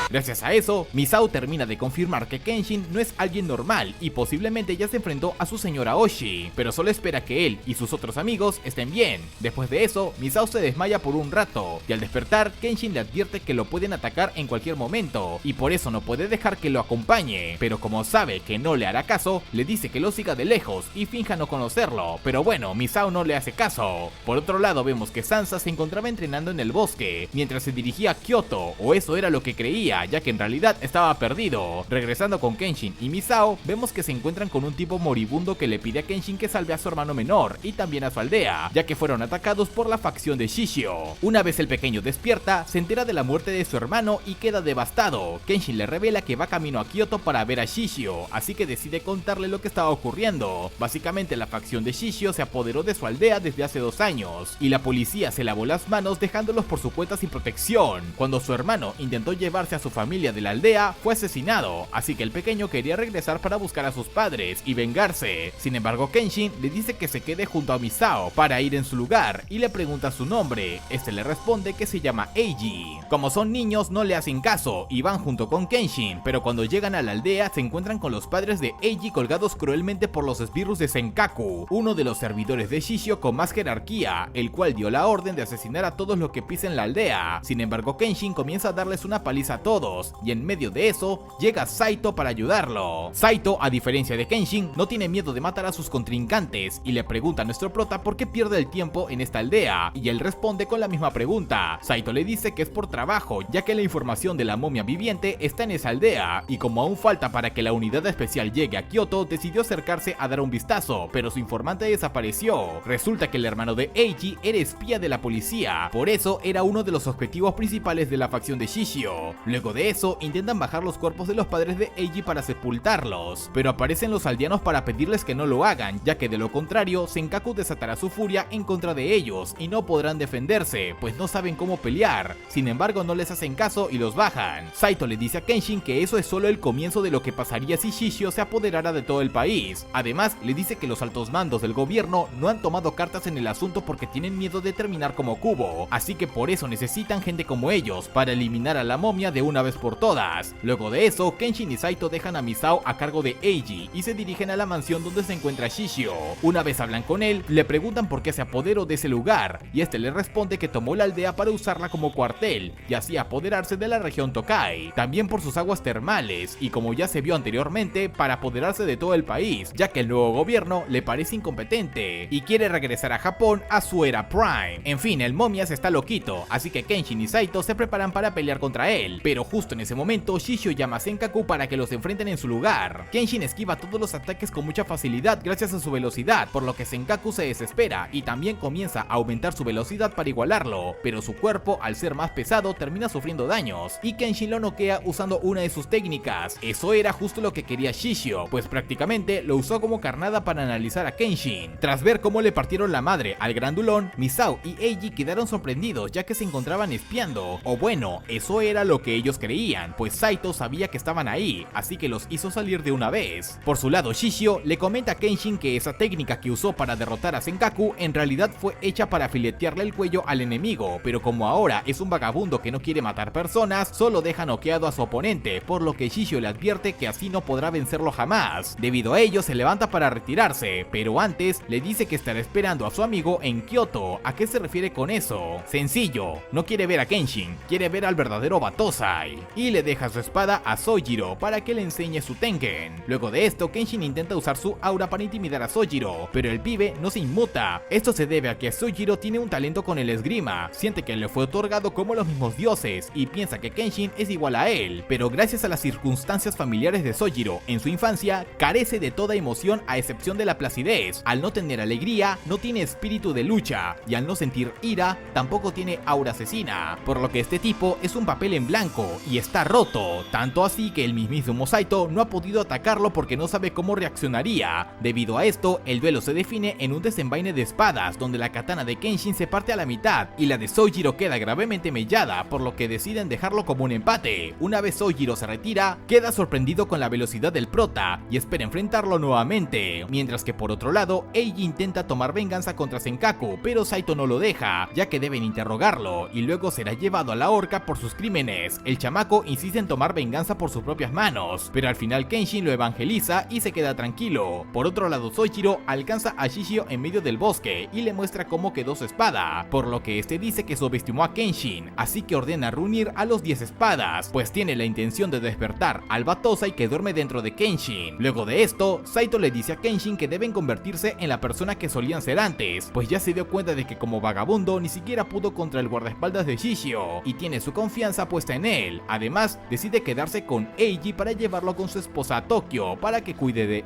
Gracias a eso, Misao termina de confirmar que Kenshin no es alguien normal y posiblemente ya se enfrentó a su señora Oshi, pero solo espera que él y sus otros amigos estén bien. Después de eso, Misao se desmaya por un rato y al despertar, Kenshin le advierte que lo pueden atacar en cualquier momento y por eso no puede dejar que lo acompañe, pero como sabe que no le hará caso, le dice que lo siga de lejos y finja no conocerlo, pero bueno, Misao no le hace caso. Por otro lado, vemos que Sansa se encontraba entrenando en el bosque mientras se dirigía a Kyoto, o eso era lo que creía, ya que en realidad estaba perdido. Regresando con Kenshin y Misao, vemos que se encuentran con un tipo moribundo que le pide a Kenshin que salve a su hermano menor y también a su aldea, ya que fueron atacados por la facción de Shishio. Una vez el pequeño despierta, se entera de la muerte de su hermano y queda devastado. Kenshin le revela que va camino a Kyoto para ver a Shishio, así que decide contarle lo que estaba ocurriendo. Básicamente la facción de Shishio se apoderó de su aldea desde hace 2 años, y la policía se lavó las manos dejándolos por su cuenta sin protección. Cuando su hermano intentó llevarse a su familia de la aldea, fue asesinado, así que el pequeño quería regresar para buscar a sus padres y vengarse. Sin embargo, Kenshin le dice que se quede junto a Misao para ir en su lugar y le pregunta su nombre. Este le responde que se llama Eiji. Como son niños, no le hacen caso y van junto con Kenshin, pero cuando llegan a la aldea se encuentran con los padres de Eiji colgados cruelmente por los esbirros de Senkaku, uno de los servidores de Shishio con más jerarquía, el cual dio la orden de asesinar a todos los que pisen la aldea. Sin embargo, Kenshin comienza a darles una paliza a todos, y en medio de eso, llega Saito para ayudarlo. Saito, a diferencia de Kenshin, no tiene miedo de matar a sus contrincantes, y le pregunta a nuestro prota por qué pierde el tiempo en esta aldea, y él responde con la misma pregunta. Saito le dice que es por trabajo, ya que la información de la momia viviente está en esa aldea, y como aún falta para que la unidad especial llegue a Kyoto, decidió acercarse a dar un vistazo, pero su informante desapareció. Resulta que el hermano de Eiji era espía de la policía, por eso era uno de los objetivos principales de la facción de Shishio. Luego de eso, intentan bajar los cuerpos de los padres de Eiji para sepultarlos, pero aparecen los aldeanos para pedirles que no lo hagan, ya que de lo contrario, Senkaku desatará su furia en contra de ellos y no podrán defenderse, pues no saben cómo pelear. Sin embargo, no les hacen caso y los bajan. Saito le dice a Kenshin que eso es solo el comienzo de lo que pasaría si Shishio se apoderara de todo el país. Además, le dice que los altos mandos del gobierno no han tomado cartas en el asunto porque tienen miedo de terminar como Kubo, así que por eso necesitan gente como ellos para eliminar a la momia de una vez por todas. Luego de eso, Kenshin y Saito dejan a Misao a cargo de Eiji y se dirigen a la mansión donde se encuentra Shishio. Una vez hablan con él, le preguntan por qué se apoderó de ese lugar, y este le responde que tomó la aldea para usarla como cuartel y así apoderarse de la región Tokai, también por sus aguas termales y, como ya se vio anteriormente, para apoderarse de todo el país, ya que el nuevo gobierno le parece incompetente y quiere regresar a Japón a su era Prime. En fin, el momias está loquito, así que Kenshin y Saito se preparan para pelear contra él, pero justo en ese momento Shishio llama a Senkaku para que los enfrenten en su lugar. Kenshin esquiva todos los ataques con mucha facilidad gracias a su velocidad, por lo que Senkaku se desespera y también comienza a aumentar su velocidad para igualarlo, pero su cuerpo, al ser más pesado, termina sufriendo daños y Kenshin lo noquea usando una de sus técnicas. Eso era justo lo que quería Shishio, pues prácticamente lo usó como carnada para analizar a Kenshin. Tras ver cómo le partieron la madre al grandulón, Misao y Eiji quedaron sorprendidos ya que se encontraban espiando, o bueno, eso era lo que ellos creían, pues Saito sabía que estaban ahí, así que los hizo salir de una vez. Por su lado, Shishio le comenta a Kenshin que esa técnica que usó para derrotar a Senkaku en realidad fue hecha para filetearle el cuello al enemigo, pero como ahora es un vagabundo mundo que no quiere matar personas, solo deja noqueado a su oponente, por lo que Shishio le advierte que así no podrá vencerlo jamás. Debido a ello se levanta para retirarse, pero antes le dice que estará esperando a su amigo en Kyoto. ¿A qué se refiere con eso? Sencillo, no quiere ver a Kenshin, quiere ver al verdadero Battosai, y le deja su espada a Sojiro para que le enseñe su Tengen. Luego de esto, Kenshin intenta usar su aura para intimidar a Sojiro, pero el pibe no se inmuta. Esto se debe a que Sojiro tiene un talento con el esgrima, siente que le fue otorgado como los mismos dioses y piensa que Kenshin es igual a él, pero gracias a las circunstancias familiares de Sojiro en su infancia, carece de toda emoción a excepción de la placidez. Al no tener alegría, no tiene espíritu de lucha, y al no sentir ira, tampoco tiene aura asesina, por lo que este tipo es un papel en blanco y está roto, tanto así que el mismísimo Saito no ha podido atacarlo porque no sabe cómo reaccionaría. Debido a esto, el duelo se define en un desenvaine de espadas, donde la katana de Kenshin se parte a la mitad y la de Sojiro queda gravemente mellada, por lo que deciden dejarlo como un empate. Una vez Sojiro se retira, queda sorprendido con la velocidad del prota y espera enfrentarlo nuevamente, mientras que por otro lado, Eiji intenta tomar venganza contra Senkaku, pero Saito no lo deja, ya que deben interrogarlo y luego será llevado a la horca por sus crímenes. El chamaco insiste en tomar venganza por sus propias manos, pero al final Kenshin lo evangeliza y se queda tranquilo. Por otro lado, Sojiro alcanza a Shishio en medio del bosque y le muestra cómo quedó su espada, por lo que este dice que subestimó a Kenshin, así que ordena reunir a los 10 espadas, pues tiene la intención de despertar al Battosai que duerme dentro de Kenshin. Luego de esto, Saito le dice a Kenshin que deben convertirse en la persona que solían ser antes, pues ya se dio cuenta de que como vagabundo ni siquiera pudo contra el guardaespaldas de Shishio y tiene su confianza puesta en él. Además, decide quedarse con Eiji para llevarlo con su esposa a Tokio para que cuide de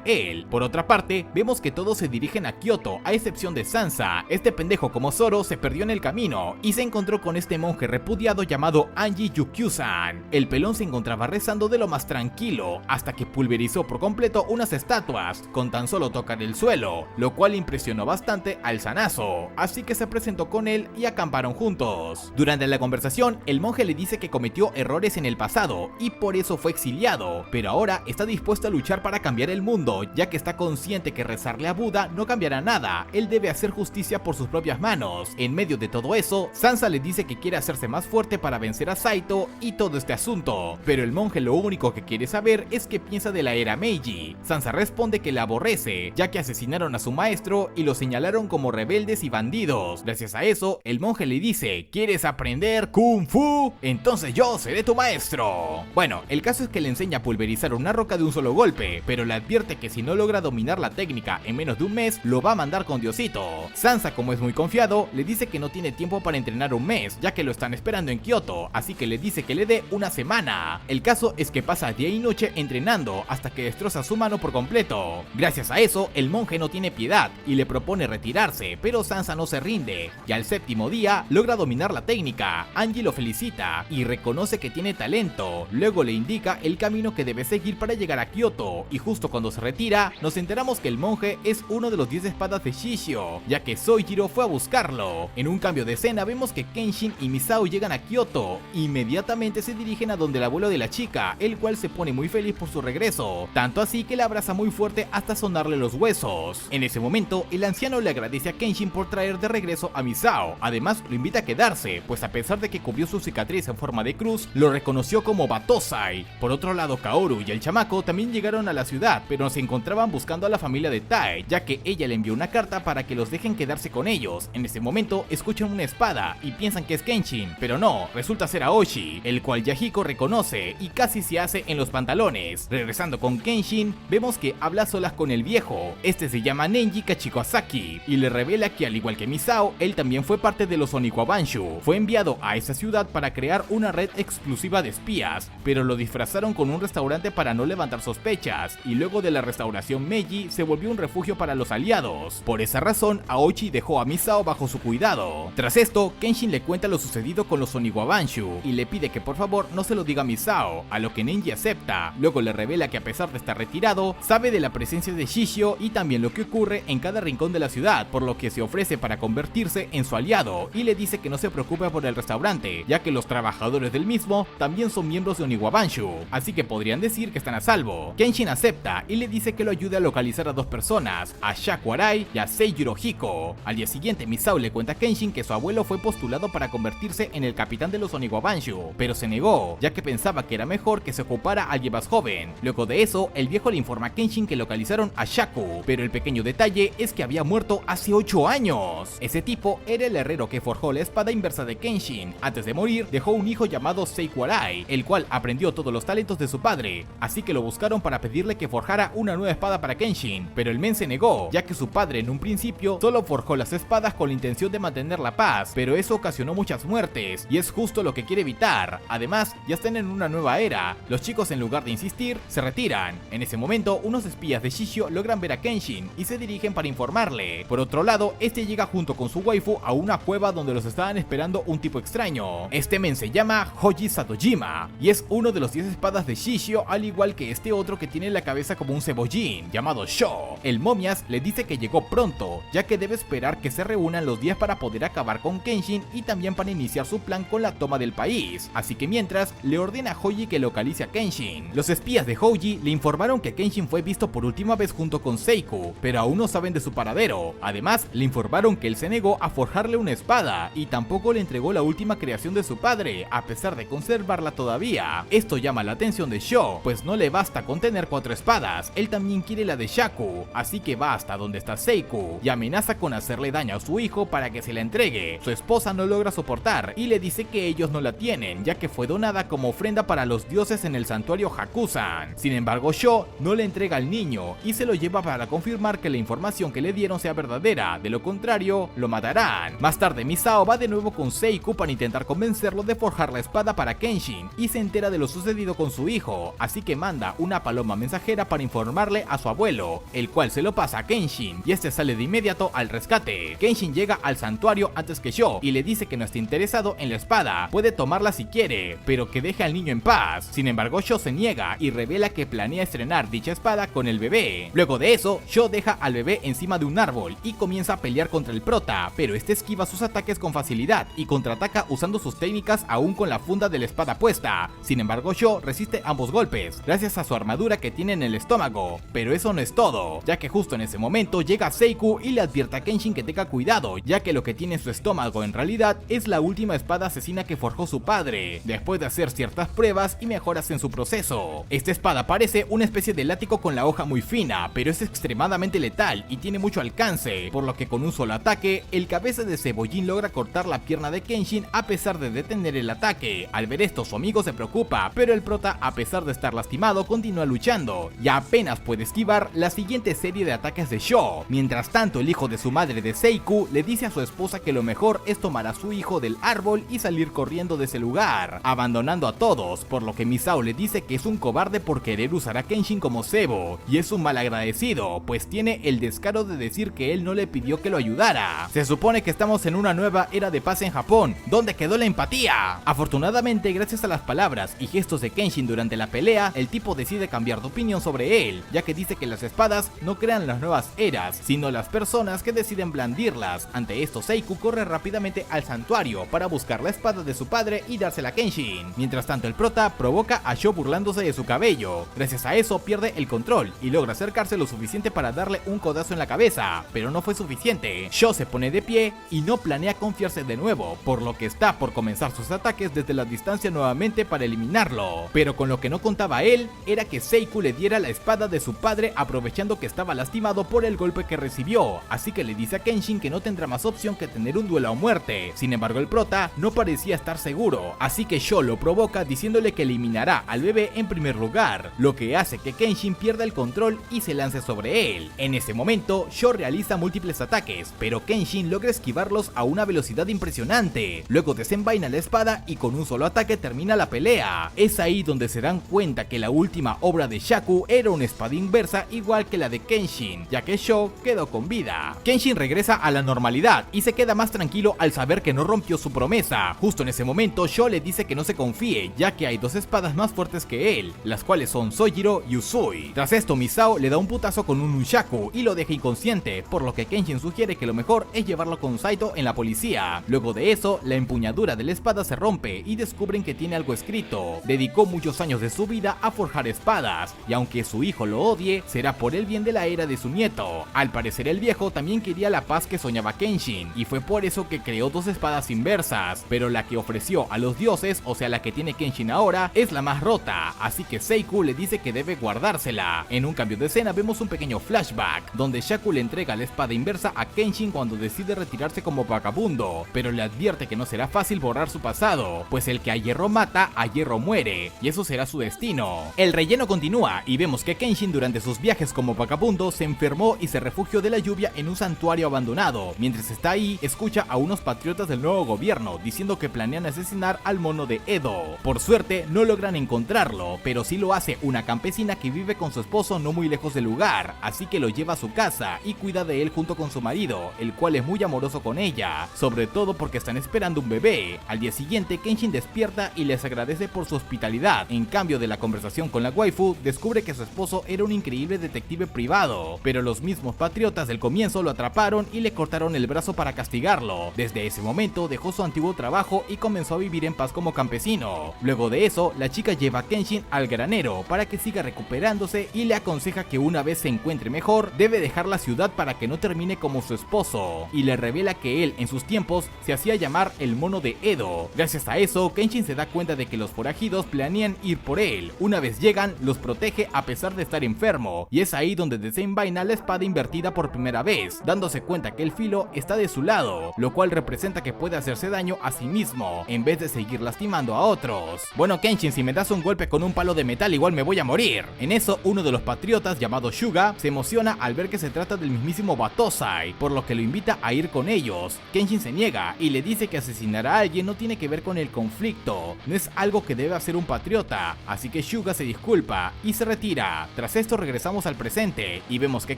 él. Por otra parte, vemos que todos se dirigen a Kyoto, a excepción de Sansa. Este pendejo como Zoro se perdió en el camino y se encontró con este monje repudiado llamado Anji Yukyu-san. El pelón se encontraba rezando de lo más tranquilo, hasta que pulverizó por completo unas estatuas, con tan solo tocar el suelo, lo cual impresionó bastante al Zanazo, así que se presentó con él y acamparon juntos. Durante la conversación, el monje le dice que cometió errores en el pasado y por eso fue exiliado, pero ahora está dispuesto a luchar para cambiar el mundo, ya que está consciente que rezarle a Buda no cambiará nada, él debe hacer justicia por sus propias manos. En medio de todo eso, Sansa le dice que quiere hacerse más fuerte para vencer a Saito y todo este asunto, pero el monje lo único que quiere saber es qué piensa de la era Meiji. Sansa responde que la aborrece, ya que asesinaron a su maestro y lo señalaron como rebeldes y bandidos. Gracias a eso, el monje le dice: ¿quieres aprender Kung Fu? Entonces yo seré tu maestro. Bueno, el caso es que le enseña a pulverizar una roca de un solo golpe, pero le advierte que si no logra dominar la técnica en menos de un mes, lo va a mandar con Diosito. Sansa, como es muy confiado, le dice que no tiene tiempo para entrenar un mes, ya que lo están esperando en Kyoto, así que le dice que le dé una semana. El caso es que pasa día y noche entrenando hasta que destroza su mano por completo. Gracias a eso, el monje no tiene piedad y le propone retirarse, pero Sansa no se rinde, y al séptimo día logra dominar la técnica. Angie lo felicita y reconoce que tiene talento, luego le indica el camino que debe seguir para llegar a Kyoto, y justo cuando se retira, nos enteramos que el monje es uno de los 10 espadas de Shishio, ya que Sojiro fue a buscarlo. En un cambio de escena vemos que Kenshin y Misao llegan a Kyoto, inmediatamente se dirigen a donde el abuelo de la chica, el cual se pone muy feliz por su regreso, tanto así que le abraza muy fuerte hasta sonarle los huesos. En ese momento, el anciano le agradece a Kenshin por traer de regreso a Misao, además lo invita a quedarse, pues a pesar de que cubrió su cicatriz en forma de cruz, lo reconoció como Battosai. Por otro lado, Kaoru y el chamaco también llegaron a la ciudad, pero se encontraban buscando a la familia de Tai, ya que ella le envió una carta para que los dejen quedarse con ellos. En ese momento escuchan una espada y piensan que es Kenshin, pero no, resulta ser Aoshi, el cual Yahiko reconoce y casi se hace en los pantalones. Regresando con Kenshin, vemos que habla solas con el viejo. Este se llama Nenji Kachikoazaki y le revela que al igual que Misao, él también fue parte de los Oniwabanshu. Fue enviado a esa ciudad para crear una red exclusiva de espías, pero lo disfrazaron con un restaurante para no levantar sospechas, y luego de la restauración Meiji se volvió un refugio para los aliados. Por esa razón, Aoshi dejó a Misao bajo su cuidado. Tras esto, Kenshin le cuenta lo sucedido con los Oniwabanshu y le pide que por favor no se lo diga a Misao, a lo que Nenji acepta. Luego le revela que a pesar de estar retirado, sabe de la presencia de Shishio y también lo que ocurre en cada rincón de la ciudad, por lo que se ofrece para convertirse en su aliado y le dice que no se preocupe por el restaurante, ya que los trabajadores del mismo también son miembros de Oniwabanshu, así que podrían decir que están a salvo. Kenshin acepta y le dice que lo ayude a localizar a dos personas, a Shaku Arai y a Seijiro Hiko. Al día siguiente, Misao le cuenta a Kenshin que su abuelo fue postulado para convertirse en el capitán de los Oniwabanshu, pero se negó, ya que pensaba que era mejor que se ocupara a alguien más joven. Luego de eso, el viejo le informa a Kenshin que localizaron a Shaku, pero el pequeño detalle es que había muerto hace 8 años. Ese tipo era el herrero que forjó la espada inversa de Kenshin. Antes de morir, dejó un hijo llamado Seiku Arai, el cual aprendió todos los talentos de su padre, así que lo buscaron para pedirle que forjara una nueva espada para Kenshin, pero el men se negó, ya que su padre en un principio solo forjó las espadas con la intención de mantener la paz, pero eso ocasionó muchas muertes, y es justo lo que quiere evitar. Además, ya están en una nueva era. Los chicos, en lugar de insistir, se retiran. En ese momento, unos espías de Shishio logran ver a Kenshin y se dirigen para informarle. Por otro lado, este llega junto con su waifu a una cueva donde los estaban esperando un tipo extraño. Este men se llama Hoji Satojima y es uno de los 10 espadas de Shishio, al igual que este otro que tiene la cabeza como un cebollín, llamado Sho. El momias le dice que llegó pronto, ya que debe esperar que se reúnan los 10 para poder acabar con Kenshin y también para iniciar su plan con la toma del país, así que mientras le ordena a Hoji que localice a Kenshin. Los espías de Hoji le informaron que Kenshin fue visto por última vez junto con Seiku, pero aún no saben de su paradero. Además, le informaron que él se negó a forjarle una espada y tampoco le entregó la última creación de su padre, a pesar de conservarla todavía. Esto llama la atención de Sho, pues no le basta con tener 4 espadas, él también quiere la de Shaku, así que va hasta donde está Seiku y amenaza con hacerle daño a su hijo para que se la entregue. Su esposa no logra soportar y le dice que ellos no la tienen, ya que fue donada como ofrenda para los dioses en el santuario Hakusan. Sin embargo, Sho no le entrega al niño y se lo lleva para confirmar que la información que le dieron sea verdadera, de lo contrario, lo matarán. Más tarde, Misao va de nuevo con Seiku para intentar convencerlo de forjar la espada para Kenshin y se entera de lo sucedido con su hijo, así que manda una paloma mensajera para informarle a su abuelo, el cual se lo pasa a Kenshin y este sale de inmediato al rescate. Kenshin llega al santuario antes que Sho y le dice que no está interesado en la espada, puede tomarla si quiere, pero que deje al niño en paz. Sin embargo, Sho se niega y revela que planea estrenar dicha espada con el bebé. Luego de eso, Sho deja al bebé encima de un árbol y comienza a pelear contra el prota, pero este esquiva sus ataques con facilidad y contraataca usando sus técnicas aún con la funda de la espada puesta. Sin embargo, Sho resiste ambos golpes gracias a su armadura que tiene en el estómago, pero eso no es todo, ya que justo en ese momento llega Seiku y le advierte a Kenshin que tenga cuidado, ya que lo que tiene en su estómago en realidad es la última espada asesina que forjó su padre, después de hacer ciertas pruebas y mejoras en su proceso. Esta espada parece una especie de látigo con la hoja muy fina, pero es extremadamente letal y tiene mucho alcance, por lo que con un solo ataque, el cabeza de cebollín logra cortar la pierna de Kenshin a pesar de detener el ataque. Al ver esto, su amigo se preocupa, pero el prota, a pesar de estar lastimado, continúa luchando y apenas puede esquivar la siguiente serie de ataques de Sho. Mientras tanto, el hijo de su madre de Seiku le dice a su esposa que lo mejor es tomar a su hijo del árbol y salir corriendo de ese lugar, abandonando a todos, por lo que Misao le dice que es un cobarde por querer usar a Kenshin como cebo, y es un malagradecido, pues tiene el descaro de decir que él no le pidió que lo ayudara. Se supone que estamos en una nueva era de paz en Japón, ¿dónde quedó la empatía? Afortunadamente, gracias a las palabras y gestos de Kenshin durante la pelea, el tipo decide cambiar de opinión sobre él, ya que dice que las espadas no crean las nuevas eras, sino las personas que deciden blandirlas. Ante esto, Seiku corre rápidamente al santuario para buscar la espada de su padre y dársela a Kenshin. Mientras tanto, el prota provoca a Sho burlándose de su cabello. Gracias a eso, pierde el control y logra acercarse lo suficiente para darle un codazo en la cabeza, pero no fue suficiente. Sho se pone de pie y no planea confiarse de nuevo, por lo que está por comenzar sus ataques desde la distancia nuevamente para eliminarlo. Pero con lo que no contaba él, era que Seiku le diera la espada de su padre aprovechando que estaba lastimado por el golpe que recibió, así que le dice a Kenshin que no tendrá más opción que tener un duelo a muerte. Sin embargo, el prota no parecía estar seguro, así que Sho lo provoca diciéndole que eliminará al bebé en primer lugar, lo que hace que Kenshin pierda el control y se lance sobre él. En ese momento, Sho realiza múltiples ataques, pero Kenshin logra esquivarlos a una velocidad impresionante. Luego desenvaina la espada y con un solo ataque termina la pelea. Es ahí donde se dan cuenta que la última obra de Shaku era una espada inversa igual que la de Kenshin, ya que Sho quedó con vida. Kenshin regresa a la normalidad y se queda más tranquilo al saber que no rompió su promesa. Justo en ese momento, Sho le dice que no se confíe, ya que hay 2 espadas más fuertes que él, las cuales son Sojiro y Usui. Tras esto, Misao le da un putazo con un nunchaku y lo deja inconsciente, por lo que Kenshin sugiere que lo mejor es llevarlo con Saito en la policía. Luego de eso, la empuñadura de la espada se rompe y descubren que tiene algo escrito. Dedicó muchos años de su vida a forjar espadas, y aunque su hijo lo odie, será por el bien de la era de su nieto. Al parecer, parecer el viejo también quería la paz que soñaba Kenshin, y fue por eso que creó dos espadas inversas, pero la que ofreció a los dioses, o sea la que tiene Kenshin ahora, es la más rota, así que Seiku le dice que debe guardársela. En un cambio de escena vemos un pequeño flashback, donde Shaku le entrega la espada inversa a Kenshin cuando decide retirarse como vagabundo, pero le advierte que no será fácil borrar su pasado, pues el que a hierro mata, a hierro muere, y eso será su destino. El relleno continúa, y vemos que Kenshin durante sus viajes como vagabundo se enfermó y se refugió de la lluvia en un santuario abandonado. Mientras está ahí, escucha a unos patriotas del nuevo gobierno diciendo que planean asesinar al mono de Edo. Por suerte, no logran encontrarlo, pero sí lo hace una campesina que vive con su esposo no muy lejos del lugar, así que lo lleva a su casa y cuida de él junto con su marido, el cual es muy amoroso con ella, sobre todo porque están esperando un bebé. Al día siguiente, Kenshin despierta y les agradece por su hospitalidad. En cambio de la conversación con la waifu, descubre que su esposo era un increíble detective privado, pero los mismos patriotas del comienzo lo atraparon y le cortaron el brazo para castigarlo. Desde ese momento dejó su antiguo trabajo y comenzó a vivir en paz como campesino. Luego de eso, la chica lleva a Kenshin al granero para que siga recuperándose y le aconseja que una vez se encuentre mejor, debe dejar la ciudad para que no termine como su esposo, y le revela que él en sus tiempos se hacía llamar el mono de Edo. Gracias a eso, Kenshin se da cuenta de que los forajidos planean ir por él. Una vez llegan, los protege a pesar de estar enfermo, y es ahí donde desenvaina la espada invertida por primera vez, dándose cuenta que el filo está de su lado, lo cual representa que puede hacerse daño a sí mismo, en vez de seguir lastimando a otros. Bueno Kenshin, si me das un golpe con un palo de metal igual me voy a morir. En eso, uno de los patriotas llamado Suga se emociona al ver que se trata del mismísimo Battosai, por lo que lo invita a ir con ellos. Kenshin se niega y le dice que asesinar a alguien no tiene que ver con el conflicto, no es algo que debe hacer un patriota, así que Suga se disculpa y se retira. Tras esto regresamos al presente y vemos que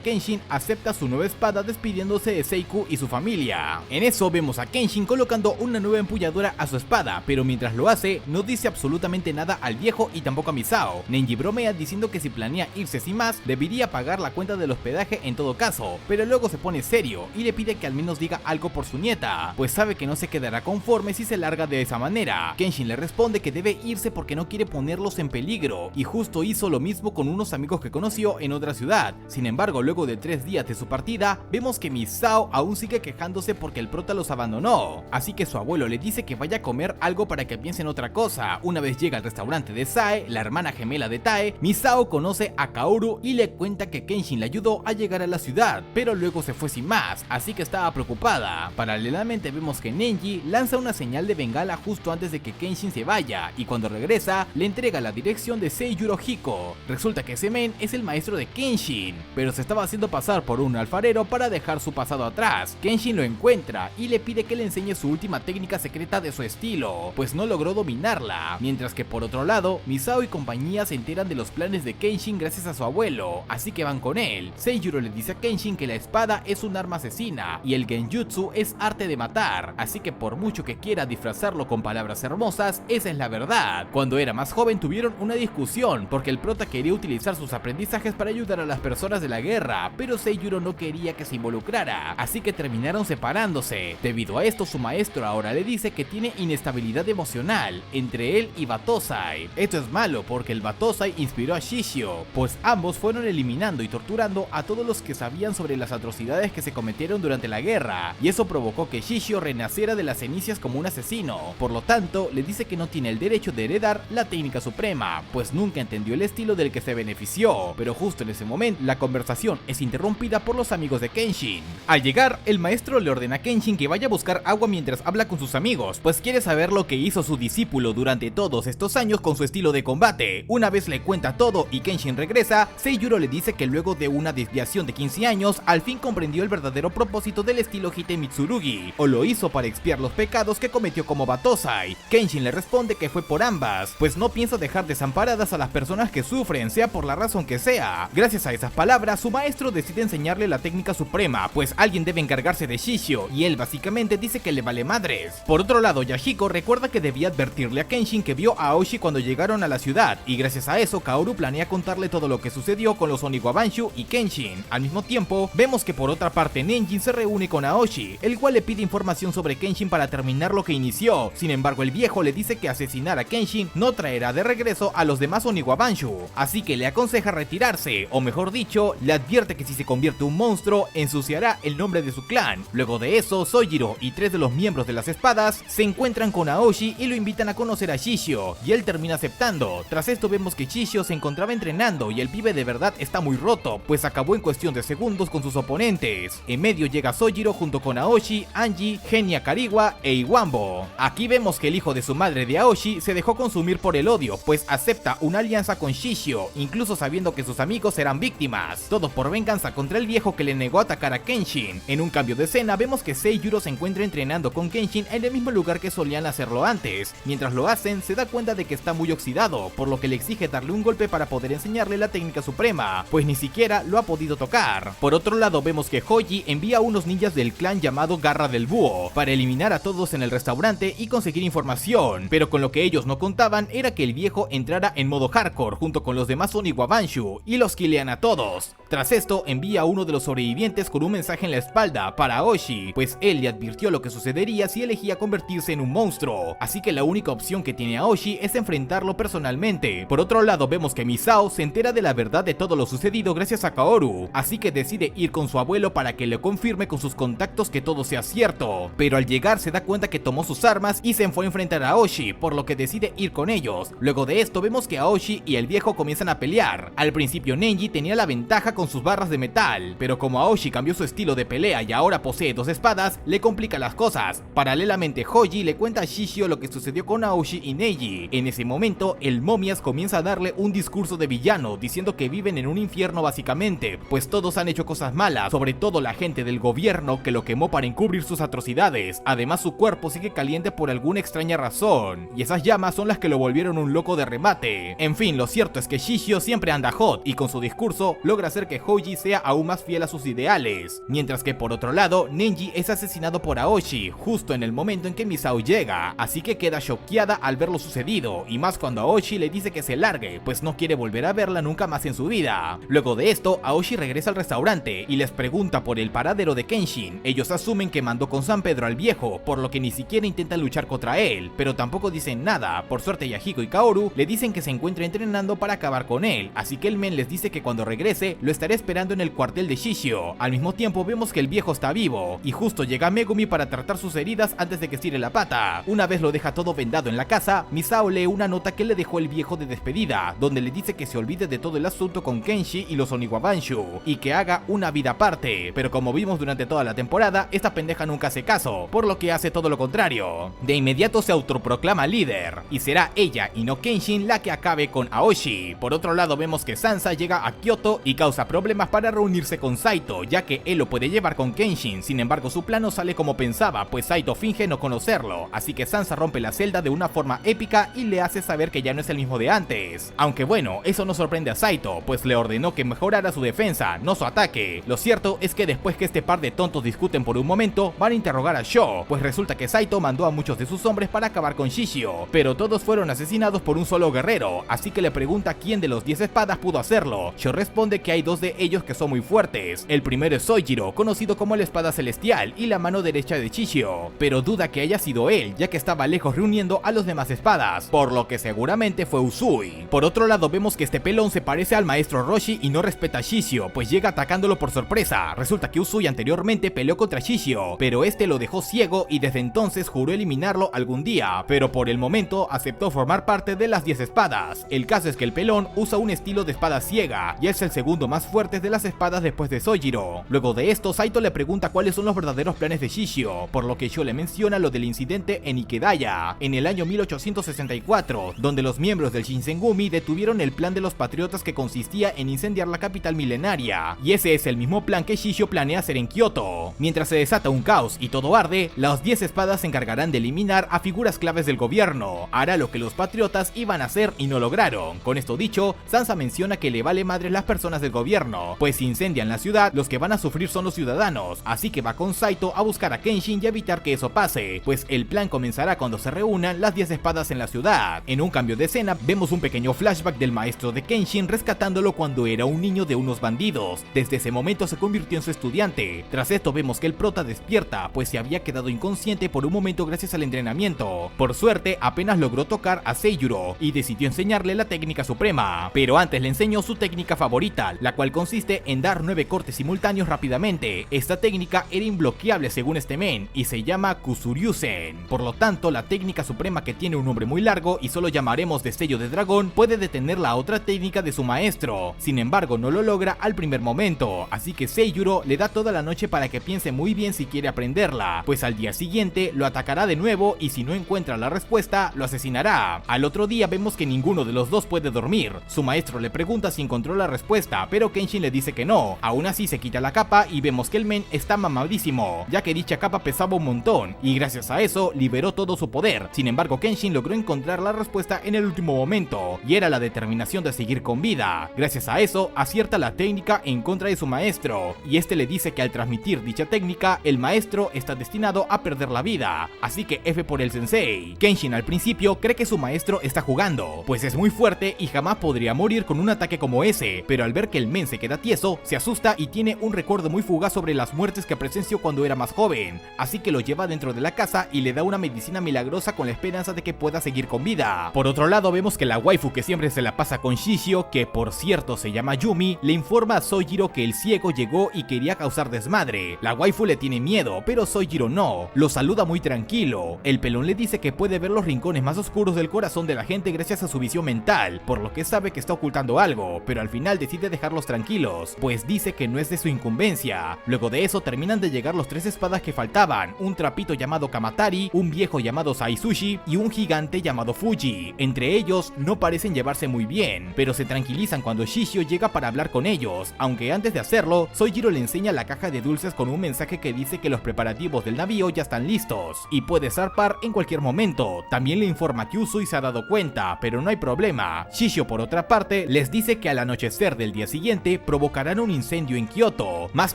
Kenshin acepta su nueva espada despidiéndose de Seiku y su familia. En eso vemos a Kenshin colocando una nueva empuñadura a su espada, pero mientras lo hace no dice absolutamente nada al viejo y tampoco a Misao. Nenji bromea diciendo que si planea irse sin más debería pagar la cuenta del hospedaje en todo caso, pero luego se pone serio y le pide que al menos diga algo por su nieta, pues sabe que no se quedará conforme si se larga de esa manera. Kenshin le responde que debe irse porque no quiere ponerlos en peligro, y justo hizo lo mismo con unos amigos que conoció en otra ciudad. Sin embargo, luego de 3 días de su partida, vemos que Misao aún sigue quejándose porque el prota los abandonó, así que su abuelo le dice que vaya a comer algo para que piense en otra cosa. Una vez llega al restaurante de Sae, la hermana gemela de Tae, Misao conoce a Kaoru y le cuenta que Kenshin le ayudó a llegar a la ciudad, pero luego se fue sin más, así que estaba preocupada. Paralelamente vemos que Nenji lanza una señal de bengala justo antes de que Kenshin se vaya, y cuando regresa, le entrega la dirección de Seiyuro Hiko. Resulta que ese men es el maestro de Kenshin, pero se estaba haciendo pasar por un alfarero para dejar su pasado atrás. Kenshin lo encuentra y le pide que le enseñe su última técnica secreta de su estilo, pues no logró dominarla, mientras que por otro lado, Misao y compañía se enteran de los planes de Kenshin gracias a su abuelo, así que van con él. Seiyuro le dice a Kenshin que la espada es un arma asesina y el genjutsu es arte de matar, así que por mucho que quiera disfrazarlo con palabras hermosas, esa es la verdad. Cuando era más joven tuvieron una discusión porque el prota quería utilizar sus aprendizajes para ayudar a las personas de la guerra, pero Seiyuro no quería que se involucrara, así que terminaron separándose. Debido a esto, su maestro ahora le dice que tiene inestabilidad emocional entre él y Battosai. Esto es malo porque el Battosai inspiró a Shishio, pues ambos fueron eliminando y torturando a todos los que sabían sobre las atrocidades que se cometieron durante la guerra, y eso provocó que Shishio renaciera de las cenizas como un asesino. Por lo tanto, le dice que no tiene el derecho de heredar la técnica suprema, pues nunca entendió el estilo del que se benefició. Pero justo en ese momento, la conversación es interrumpida por los amigos de Kenshin. Al llegar, el maestro le ordena a Kenshin que vaya a buscar agua mientras habla con sus amigos, pues quiere saber lo que hizo su discípulo durante todos estos años con su estilo de combate. Una vez le cuenta todo y Kenshin regresa, Seiyuro le dice que luego de una desviación de 15 años, al fin comprendió el verdadero propósito del estilo Hite Mitsurugi, o lo hizo para expiar los pecados que cometió como Battosai. Kenshin le responde que fue por ambas, pues no piensa dejar desamparadas a las personas que sufren, sea por la razón que sea. Gracias a esas palabras, su maestro decide enseñarle la técnica suprema, pues alguien debe encargarse de Shishio, y él básicamente dice que le vale madres. Por otro lado, Yahiko recuerda que debía advertirle a Kenshin que vio a Aoshi cuando llegaron a la ciudad, y gracias a eso Kaoru planea contarle todo lo que sucedió con los Oniwabanshu y Kenshin. Al mismo tiempo, vemos que por otra parte Nenjin se reúne con Aoshi, el cual le pide información sobre Kenshin para terminar lo que inició. Sin embargo, el viejo le dice que asesinar a Kenshin no traerá de regreso a los demás Oniwabanshu, así que le aconseja retirarse, o mejor dicho, le advierte que si se convierte un monstruo ensuciará el nombre de su clan. Luego de eso, Sojiro y 3 de los miembros de las espadas se encuentran con Aoshi y lo invitan a conocer a Shishio, y él termina aceptando. Tras esto vemos que Shishio se encontraba entrenando y el pibe de verdad está muy roto, pues acabó en cuestión de segundos con sus oponentes. En medio llega Sojiro junto con Aoshi, Angie, Genya Kariwa e Iwambo. Aquí vemos que el hijo de su madre de Aoshi se dejó consumir por el odio, pues acepta una alianza con Shishio, incluso sabiendo que sus amigos serán víctimas. Todo por venganza contra el viejo que le negó atacar a Kenshin. En un cambio de escena vemos que Seiyuro se encuentra entrenando con Kenshin en el mismo lugar que solían hacerlo antes. Mientras lo hacen, se da cuenta de que está muy oxidado, por lo que le exige darle un golpe para poder enseñarle la técnica suprema, pues ni siquiera lo ha podido tocar. Por otro lado vemos que Hoji envía a unos ninjas del clan llamado Garra del Búho para eliminar a todos en el restaurante y conseguir información, pero con lo que ellos no contaban era que el viejo entrara en modo hardcore junto con los demás Oniwabanshu y los killean a todos. Tras esto envía a uno de los sobrevivientes con un mensaje en la espalda para Aoshi, pues él le advirtió lo que sucedería si elegía convertirse en un monstruo, así que la única opción que tiene Aoshi es enfrentarlo personalmente. Por otro lado vemos que Misao se entera de la verdad de todo lo sucedido gracias a Kaoru, así que decide ir con su abuelo para que le confirme con sus contactos que todo sea cierto, pero al llegar se da cuenta que tomó sus armas y se fue a enfrentar a Aoshi, por lo que decide ir con ellos. Luego de esto vemos que Aoshi y el viejo comienzan a pelear. Al principio Nenji tenía la ventaja con sus barras de metal, pero como Aoshi cambió su estilo de pelea y ahora posee 2 espadas, le complica las cosas. Paralelamente Hoji le cuenta a Shishio lo que sucedió con Aoshi y Neji. En ese momento el momias comienza a darle un discurso de villano, diciendo que viven en un infierno básicamente, pues todos han hecho cosas malas, sobre todo la gente del gobierno que lo quemó para encubrir sus atrocidades. Además su cuerpo sigue caliente por alguna extraña razón, y esas llamas son las que lo volvieron un loco de remate. En fin, lo cierto es que Shishio siempre anda hot y con su discurso logra hacer que Hoji sea aún más fiel a sus ideales, mientras que por otro lado Nenji es asesinado por Aoshi justo en el momento en que Misao llega, así que queda choqueada al ver lo sucedido, y más cuando Aoshi le dice que se largue, pues no quiere volver a verla nunca más en su vida. Luego de esto, Aoshi regresa al restaurante y les pregunta por el paradero de Kenshin. Ellos asumen que mandó con San Pedro al viejo, por lo que ni siquiera intentan luchar contra él, pero tampoco dicen nada. Por suerte Yahiko y Kaoru le dicen que se encuentra entrenando para acabar con él, así que el men les dice que cuando regrese lo estará esperando en el cuartel de Shishio. Al mismo tiempo vemos que el viejo está vivo, y justo llega Megumi para tratar sus heridas antes de que estire la pata. Una vez lo deja todo vendado en la casa, Misao lee una nota que le dejó el viejo de despedida, donde le dice que se olvide de todo el asunto con Kenshi y los Oniwabanshu, y que haga una vida aparte, pero como vimos durante toda la temporada, esta pendeja nunca hace caso, por lo que hace todo lo contrario. De inmediato se autoproclama líder, y será ella y no Kenshin la que acabe con Aoshi. Por otro lado vemos que Sansa llega a Kyoto y causa problemas para reunirse con Saito, ya que él lo puede llevar con Kenshin. Sin embargo su plan no sale como pensaba, pues Saito finge no conocerlo, así que Sansa rompe la celda de una forma épica y le hace saber que ya no es el mismo de antes. Aunque bueno, eso no sorprende a Saito, pues le ordenó que mejorara su defensa, no su ataque. Lo cierto es que después que este par de tontos discuten por un momento, van a interrogar a Sho, pues resulta que Saito mandó a muchos de sus hombres para acabar con Shishio, pero todos fueron asesinados por un solo guerrero, así que le pregunta quién de los 10 espadas pudo hacerlo. Sho responde que hay 2 de ellos que son muy fuertes. El primero es Sojiro, conocido como la espada celestial y la mano derecha de Shishio, pero duda que haya sido él, ya que estaba lejos reuniendo a los demás espadas, por lo que seguramente fue Usui. Por otro lado vemos que este pelón se parece al maestro Roshi y no respeta a Shishio, pues llega atacándolo por sorpresa. Resulta que Usui anteriormente peleó contra Shishio, pero este lo dejó ciego y desde entonces juró eliminarlo algún día, pero por el momento aceptó formar parte de las 10 espadas. El caso es que el pelón usa un estilo de espada ciega y es el segundo más fuerte de las espadas después de Sojiro. Luego de esto Saito le pregunta cuáles son los verdaderos planes de Shishio, por lo que Sho le menciona lo del incidente en Ikedaya, en el año 1864, donde los miembros del Shinsengumi detuvieron el plan de los patriotas que consistía en incendiar la capital milenaria, y ese es el mismo plan que Shishio planea hacer en Kyoto. Mientras se desata un caos y todo arde, las 10 espadas se encargarán de eliminar a figuras claves del gobierno. Hará lo que los patriotas iban a hacer y no lograron. Con esto dicho, Sansa menciona que le vale madre las personas del gobierno, pues si incendian la ciudad, los que van a sufrir son los ciudadanos, así que va con Saito a buscar a Kenshin y evitar que eso pase, pues el plan comenzará cuando se reúnan las 10 espadas en la ciudad. En un cambio de escena, vemos un pequeño flashback del maestro de Kenshin rescatándolo cuando era un niño de unos bandidos. Desde ese momento se convirtió en su estudiante. Tras esto vemos que el prota despierta, pues se había quedado inconsciente por un momento gracias al entrenamiento. Por suerte, apenas logró tocar a Seiyuro y decidió enseñarle la técnica suprema, pero antes le enseñó su técnica favorita, la cual cual consiste en dar 9 cortes simultáneos rápidamente. Esta técnica era imbloqueable según este men y se llama Kusuryusen. Por lo tanto, la técnica suprema, que tiene un nombre muy largo y solo llamaremos destello de dragón, puede detener la otra técnica de su maestro. Sin embargo, no lo logra al primer momento, así que Seiyuro le da toda la noche para que piense muy bien si quiere aprenderla, pues al día siguiente lo atacará de nuevo y si no encuentra la respuesta, lo asesinará. Al otro día vemos que ninguno de los dos puede dormir. Su maestro le pregunta si encontró la respuesta, pero Kenshin le dice que no. Aún así se quita la capa y vemos que el men está mamadísimo, ya que dicha capa pesaba un montón y gracias a eso liberó todo su poder. Sin embargo, Kenshin logró encontrar la respuesta en el último momento y era la determinación de seguir con vida. Gracias a eso acierta la técnica en contra de su maestro y este le dice que al transmitir dicha técnica el maestro está destinado a perder la vida, así que F por el sensei. Kenshin al principio cree que su maestro está jugando, pues es muy fuerte y jamás podría morir con un ataque como ese, pero al ver que el men se queda tieso, se asusta y tiene un recuerdo muy fugaz sobre las muertes que presenció cuando era más joven, así que lo lleva dentro de la casa y le da una medicina milagrosa con la esperanza de que pueda seguir con vida. Por otro lado, vemos que la waifu que siempre se la pasa con Shishio, que por cierto se llama Yumi, le informa a Sojiro que el ciego llegó y quería causar desmadre. La waifu le tiene miedo, pero Sojiro no, lo saluda muy tranquilo. El pelón le dice que puede ver los rincones más oscuros del corazón de la gente gracias a su visión mental, por lo que sabe que está ocultando algo, pero al final decide dejarlos tranquilos, pues dice que no es de su incumbencia. Luego de eso terminan de llegar los 3 espadas que faltaban, un trapito llamado Kamatari, un viejo llamado Saisushi y un gigante llamado Fuji. Entre ellos no parecen llevarse muy bien, pero se tranquilizan cuando Shishio llega para hablar con ellos, aunque antes de hacerlo, Sojiro le enseña la caja de dulces con un mensaje que dice que los preparativos del navío ya están listos y puede zarpar en cualquier momento. También le informa que Usui se ha dado cuenta, pero no hay problema. Shishio por otra parte les dice que al anochecer del día siguiente provocarán un incendio en Kyoto. Más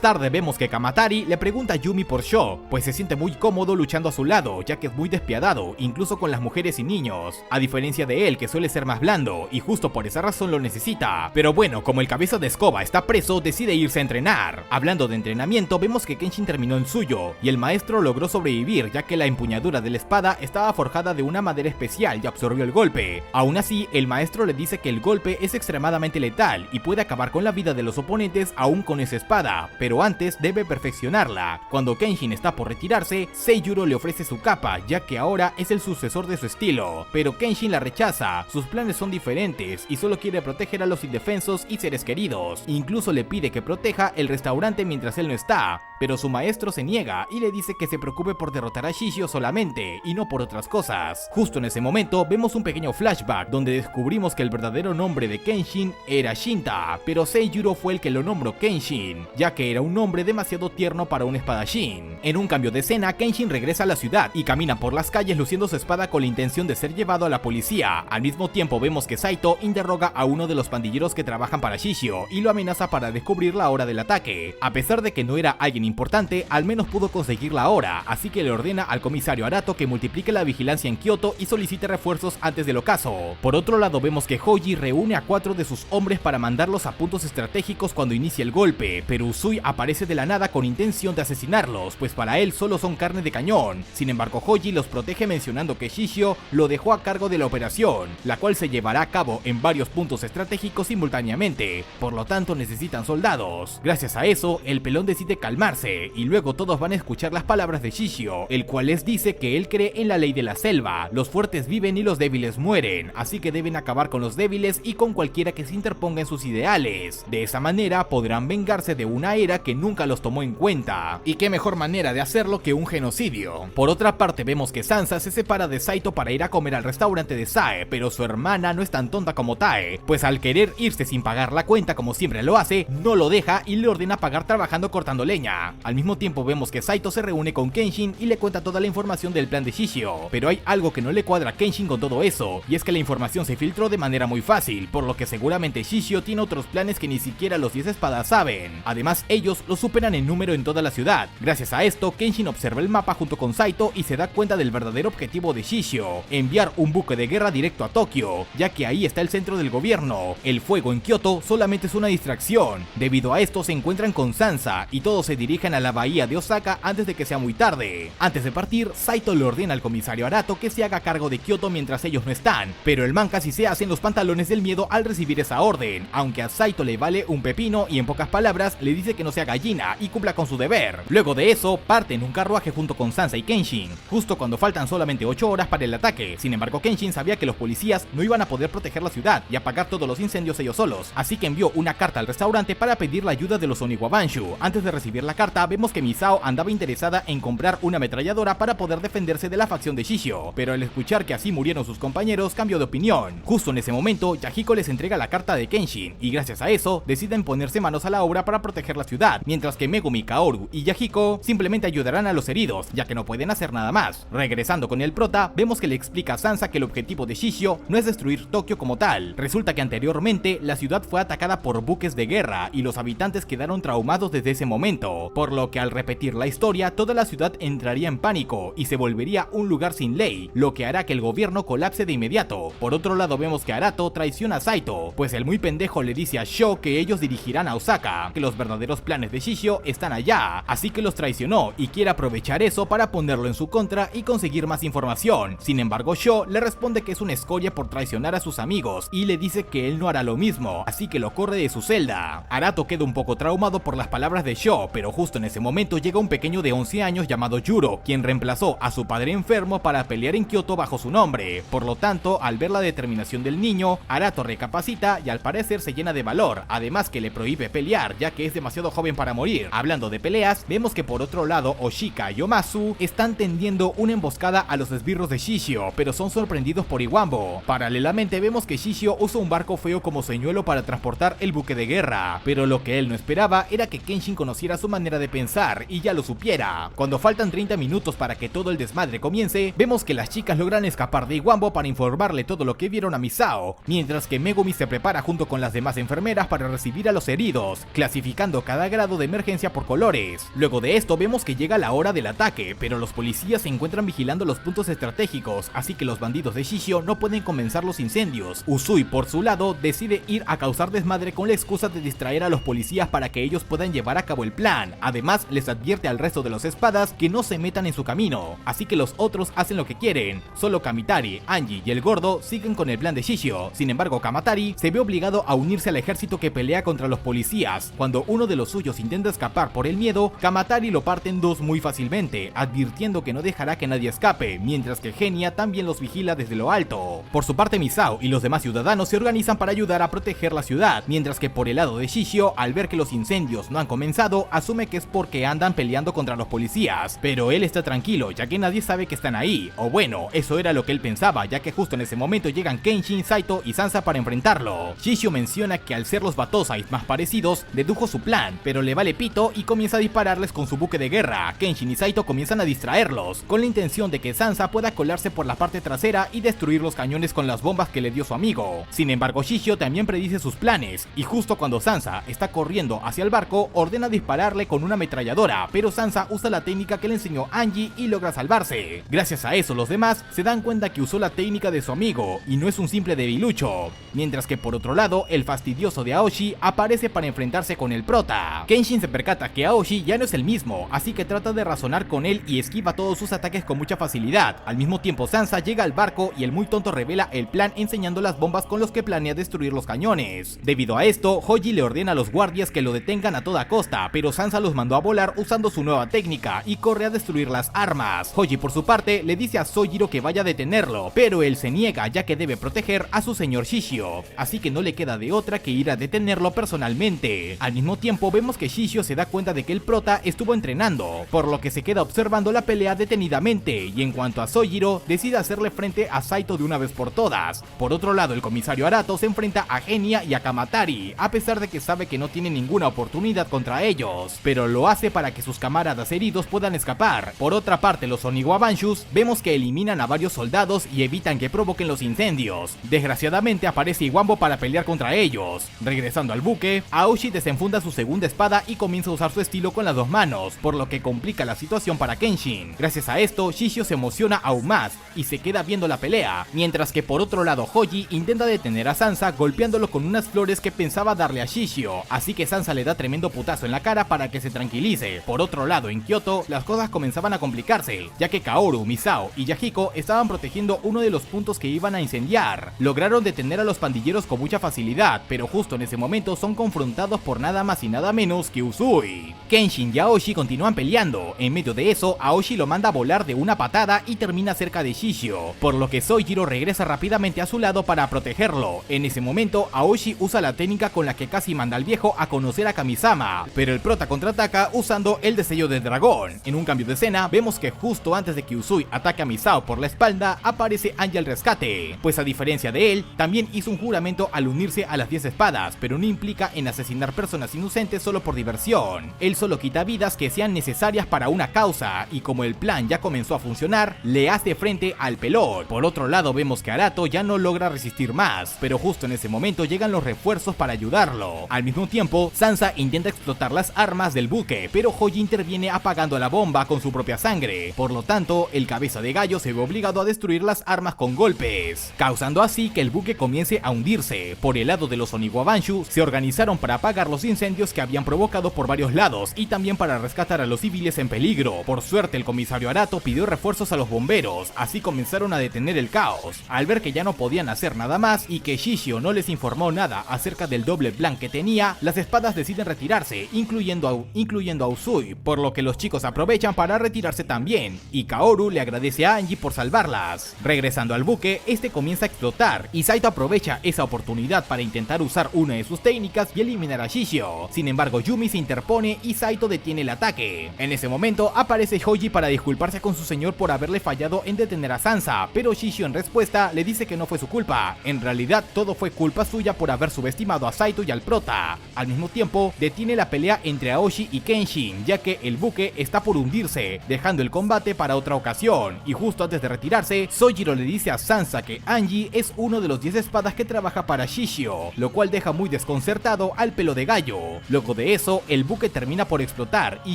tarde vemos que Kamatari le pregunta a Yumi por Sho, pues se siente muy cómodo luchando a su lado, ya que es muy despiadado, incluso con las mujeres y niños, a diferencia de él que suele ser más blando y justo por esa razón lo necesita. Pero bueno, como el cabeza de escoba está preso, decide irse a entrenar. Hablando de entrenamiento, vemos que Kenshin terminó el suyo y el maestro logró sobrevivir, ya que la empuñadura de la espada estaba forjada de una madera especial y absorbió el golpe. Aún así, el maestro le dice que el golpe es extremadamente letal y puede acabar con la vida de los oponentes aún con esa espada, pero antes debe perfeccionarla. Cuando Kenshin está por retirarse, Seiyuro le ofrece su capa, ya que ahora es el sucesor de su estilo, pero Kenshin la rechaza. Sus planes son diferentes y solo quiere proteger a los indefensos y seres queridos. Incluso le pide que proteja el restaurante mientras él no está, pero su maestro se niega y le dice que se preocupe por derrotar a Shishio solamente y no por otras cosas. Justo en ese momento vemos un pequeño flashback donde descubrimos que el verdadero nombre de Kenshin era Shinta, pero Seiyuro fue el que lo nombró Kenshin, ya que era un nombre demasiado tierno para un espadachín. En un cambio de escena, Kenshin regresa a la ciudad y camina por las calles luciendo su espada con la intención de ser llevado a la policía. Al mismo tiempo vemos que Saito interroga a uno de los pandilleros que trabajan para Shishio y lo amenaza para descubrir la hora del ataque. A pesar de que no era alguien importante, al menos pudo conseguir la hora, así que le ordena al comisario Arato que multiplique la vigilancia en Kyoto y solicite refuerzos antes del ocaso. Por otro lado vemos que Hoji reúne a 4 de sus hombres para mandarlos a puntos estratégicos cuando inicia el golpe, pero Usui aparece de la nada con intención de asesinarlos, pues para él solo son carne de cañón. Sin embargo, Hoji los protege mencionando que Shishio lo dejó a cargo de la operación, la cual se llevará a cabo en varios puntos estratégicos simultáneamente, por lo tanto necesitan soldados. Gracias a eso, el pelón decide calmarse y luego todos van a escuchar las palabras de Shishio, el cual les dice que él cree en la ley de la selva, los fuertes viven y los débiles mueren, así que deben acabar con los débiles y con cualquiera que se interponga en sus ideales. De esa manera podrán vengarse de una era que nunca los tomó en cuenta. Y qué mejor manera de hacerlo que un genocidio. Por otra parte vemos que Sansa se separa de Saito para ir a comer al restaurante de Sae, pero su hermana no es tan tonta como Tae, pues al querer irse sin pagar la cuenta como siempre lo hace, no lo deja y le ordena pagar trabajando cortando leña. Al mismo tiempo vemos que Saito se reúne con Kenshin y le cuenta toda la información del plan de Shishio, pero hay algo que no le cuadra a Kenshin con todo eso, y es que la información se filtró de manera muy fácil, por lo que seguramente Shishio tiene otros planes que ni siquiera los 10 espadas saben. Además, ellos lo superan en número en toda la ciudad. Gracias a esto, Kenshin observa el mapa junto con Saito y se da cuenta del verdadero objetivo de Shishio, enviar un buque de guerra directo a Tokio, ya que ahí está el centro del gobierno. El fuego en Kyoto solamente es una distracción. Debido a esto se encuentran con Sansa y todos se dirigen a la bahía de Osaka antes de que sea muy tarde. Antes de partir, Saito le ordena al comisario Arato que se haga cargo de Kyoto mientras ellos no están, pero el man casi se hace en los pantalones del miedo al recibir esa orden, aunque a Saito le vale un pepino y en pocas palabras le dice que no sea gallina y cumpla con su deber. Luego de eso, parte en un carruaje junto con Sansa y Kenshin, justo cuando faltan solamente 8 horas para el ataque. Sin embargo, Kenshin sabía que los policías no iban a poder proteger la ciudad y apagar todos los incendios ellos solos, así que envió una carta al restaurante para pedir la ayuda de los Oniwabanshu. Antes de recibir la carta, vemos que Misao andaba interesada en comprar una ametralladora para poder defenderse de la facción de Shishio, pero al escuchar que así murieron sus compañeros, cambió de opinión. Justo en ese momento, Yahiko les entrega la carta de Kenshin, y gracias a eso, deciden ponerse manos a la obra para proteger la ciudad, mientras que Megumi, Kaoru y Yahiko simplemente ayudarán a los heridos, ya que no pueden hacer nada más. Regresando con el prota, vemos que le explica a Sansa que el objetivo de Shishio no es destruir Tokio como tal. Resulta que anteriormente, la ciudad fue atacada por buques de guerra, y los habitantes quedaron traumados desde ese momento, por lo que al repetir la historia, toda la ciudad entraría en pánico, y se volvería un lugar sin ley, lo que hará que el gobierno colapse de inmediato. Por otro lado, vemos que Arato traiciona a Saito, pues el muy pendejo le dice a Sho que ellos dirigirán a Osaka, que los verdaderos planes de Shishio están allá, así que los traicionó y quiere aprovechar eso para ponerlo en su contra y conseguir más información. Sin embargo, Sho le responde que es una escoria por traicionar a sus amigos y le dice que él no hará lo mismo, así que lo corre de su celda. Arato queda un poco traumado por las palabras de Sho, pero justo en ese momento llega un pequeño de 11 años llamado Yuro, quien reemplazó a su padre enfermo para pelear en Kioto bajo su nombre. Por lo tanto, al ver la determinación del niño, Arato recapacita y al parecer se llena de valor, además que le prohíbe pelear ya que es demasiado joven para morir. Hablando de peleas, vemos que por otro lado Oshika y Omasu están tendiendo una emboscada a los esbirros de Shishio, pero son sorprendidos por Iwambo. Paralelamente vemos que Shishio usa un barco feo como señuelo para transportar el buque de guerra, pero lo que él no esperaba era que Kenshin conociera su manera de pensar y ya lo supiera. Cuando faltan 30 minutos para que todo el desmadre comience, vemos que las chicas logran escapar de Iwambo para informarle todo lo que vieron a Misao, mientras que Megumi se prepara junto con las demás enfermeras para recibir a los heridos, clasificando cada grado de emergencia por colores. Luego de esto vemos que llega la hora del ataque, pero los policías se encuentran vigilando los puntos estratégicos, así que los bandidos de Shishio no pueden comenzar los incendios. Usui por su lado decide ir a causar desmadre con la excusa de distraer a los policías para que ellos puedan llevar a cabo el plan. Además les advierte al resto de los espadas que no se metan en su camino, así que los otros hacen lo que quieren. Solo Kamitari, Angie y el gordo siguen con el plan de Shishio. Sin embargo, Kamatari se ve obligado a unirse al ejército que pelea contra los policías. Cuando uno de los suyos intenta escapar por el miedo, Kamatari lo parte en dos muy fácilmente, advirtiendo que no dejará que nadie escape, mientras que Genia también los vigila desde lo alto. Por su parte, Misao y los demás ciudadanos se organizan para ayudar a proteger la ciudad, mientras que por el lado de Shishio, al ver que los incendios no han comenzado, asume que es porque andan peleando contra los policías, pero él está tranquilo ya que nadie sabe que están ahí, o bueno, eso era lo que él pensaba, ya que justo en ese momento llegan Kenshin, Saito y Sansa para enfrentarlo. Shishio menciona que al ser los Batosais más parecidos, dedujo su plan, pero le vale pito y comienza a dispararles con su buque de guerra. Kenshin y Saito comienzan a distraerlos, con la intención de que Sansa pueda colarse por la parte trasera y destruir los cañones con las bombas que le dio su amigo. Sin embargo, Shishio también predice sus planes, y justo cuando Sansa está corriendo hacia el barco, ordena dispararle con una ametralladora, pero Sansa usa la técnica que le enseñó Angie y logra salvarse. Gracias a eso, los demás se dan cuenta que usó la técnica de su amigo, y no es un simple debilucho. Mientras que por otro lado, el fastidioso de Aoshi aparece para enfrentarse con el prota. Kenshin se percata que Aoshi ya no es el mismo, así que trata de razonar con él y esquiva todos sus ataques con mucha facilidad. Al mismo tiempo, Sansa llega al barco y el muy tonto revela el plan enseñando las bombas con los que planea destruir los cañones. Debido a esto, Hoji le ordena a los guardias que lo detengan a toda costa, pero Sansa los mandó a volar usando su nueva técnica y corre a destruir las armas. Hoji por su parte le dice a Sojiro que vaya a detenerlo, pero él se niega ya que debe proteger a su señor Shishio, así que no le queda de otra que ir a detenerlo personalmente. Al mismo tiempo vemos que Shishio se da cuenta de que el prota estuvo entrenando, por lo que se queda observando la pelea detenidamente, y en cuanto a Sojiro, decide hacerle frente a Saito de una vez por todas. Por otro lado, el comisario Arato se enfrenta a Genia y a Kamatari, a pesar de que sabe que no tiene ninguna oportunidad contra ellos, pero lo hace para que sus camaradas heridos puedan escapar. Por otra parte, los Oniwabanshus vemos que eliminan a varios soldados y evitan que provoquen los incendios. Desgraciadamente aparece Iwambo para pelear contra ellos. Regresando al buque, Aoshi desenfunda su segunda espada y comienza a usar su estilo con las dos manos, por lo que complica la situación para Kenshin. Gracias a esto, Shishio se emociona aún más y se queda viendo la pelea, mientras que por otro lado Hoji intenta detener a Sansa golpeándolo con unas flores que pensaba darle a Shishio, así que Sansa le da tremendo putazo en la cara para que se tranquilice. Por otro lado, en Kioto, las cosas comenzaban a complicarse, ya que Kaoru, Misao y Yahiko estaban protegiendo uno de los puntos que iban a incendiar. Lograron detener a los pandilleros con mucha facilidad, pero justo en ese ese momento son confrontados por nada más y nada menos que Uzui. Kenshin y Aoshi continúan peleando, en medio de eso Aoshi lo manda a volar de una patada y termina cerca de Shishio, por lo que Sojiro regresa rápidamente a su lado para protegerlo. En ese momento Aoshi usa la técnica con la que casi manda al viejo a conocer a Kamisama, pero el prota contraataca usando el destello del dragón. En un cambio de escena vemos que justo antes de que Uzui ataque a Misao por la espalda aparece Angie al rescate, pues a diferencia de él también hizo un juramento al unirse a las 10 espadas, pero no implica en asesinar personas inocentes solo por diversión. Él solo quita vidas que sean necesarias para una causa, y como el plan ya comenzó a funcionar, le hace frente al pelón. Por otro lado vemos que Arato ya no logra resistir más, pero justo en ese momento llegan los refuerzos para ayudarlo. Al mismo tiempo, Sansa intenta explotar las armas del buque, pero Hoji interviene apagando la bomba con su propia sangre. Por lo tanto, el cabeza de gallo se ve obligado a destruir las armas con golpes, causando así que el buque comience a hundirse. Por el lado de los Oniwabanshu, se organizaron para apagar los incendios que habían provocado por varios lados y también para rescatar a los civiles en peligro. Por suerte, el comisario Arato pidió refuerzos a los bomberos, así comenzaron a detener el caos. Al ver que ya no podían hacer nada más y que Shishio no les informó nada acerca del doble plan que tenía, las espadas deciden retirarse, incluyendo a Uzui, por lo que los chicos aprovechan para retirarse también, y Kaoru le agradece a Angie por salvarlas. Regresando al buque, este comienza a explotar, y Saito aprovecha esa oportunidad para intentar usar una de sus técnicas y eliminar a Shishio. Sin embargo, Yumi se interpone y Saito detiene el ataque. En ese momento aparece Hoji para disculparse con su señor por haberle fallado en detener a Sansa, pero Shishio en respuesta le dice que no fue su culpa. En realidad todo fue culpa suya por haber subestimado a Saito y al prota. Al mismo tiempo, detiene la pelea entre Aoshi y Kenshin, ya que el buque está por hundirse, dejando el combate para otra ocasión. Y justo antes de retirarse, Sojiro le dice a Sansa que Angie es uno de los 10 espadas que trabaja para Shishio, lo cual deja muy desconcertado al pelo de gallo. Luego de eso, el buque termina por explotar y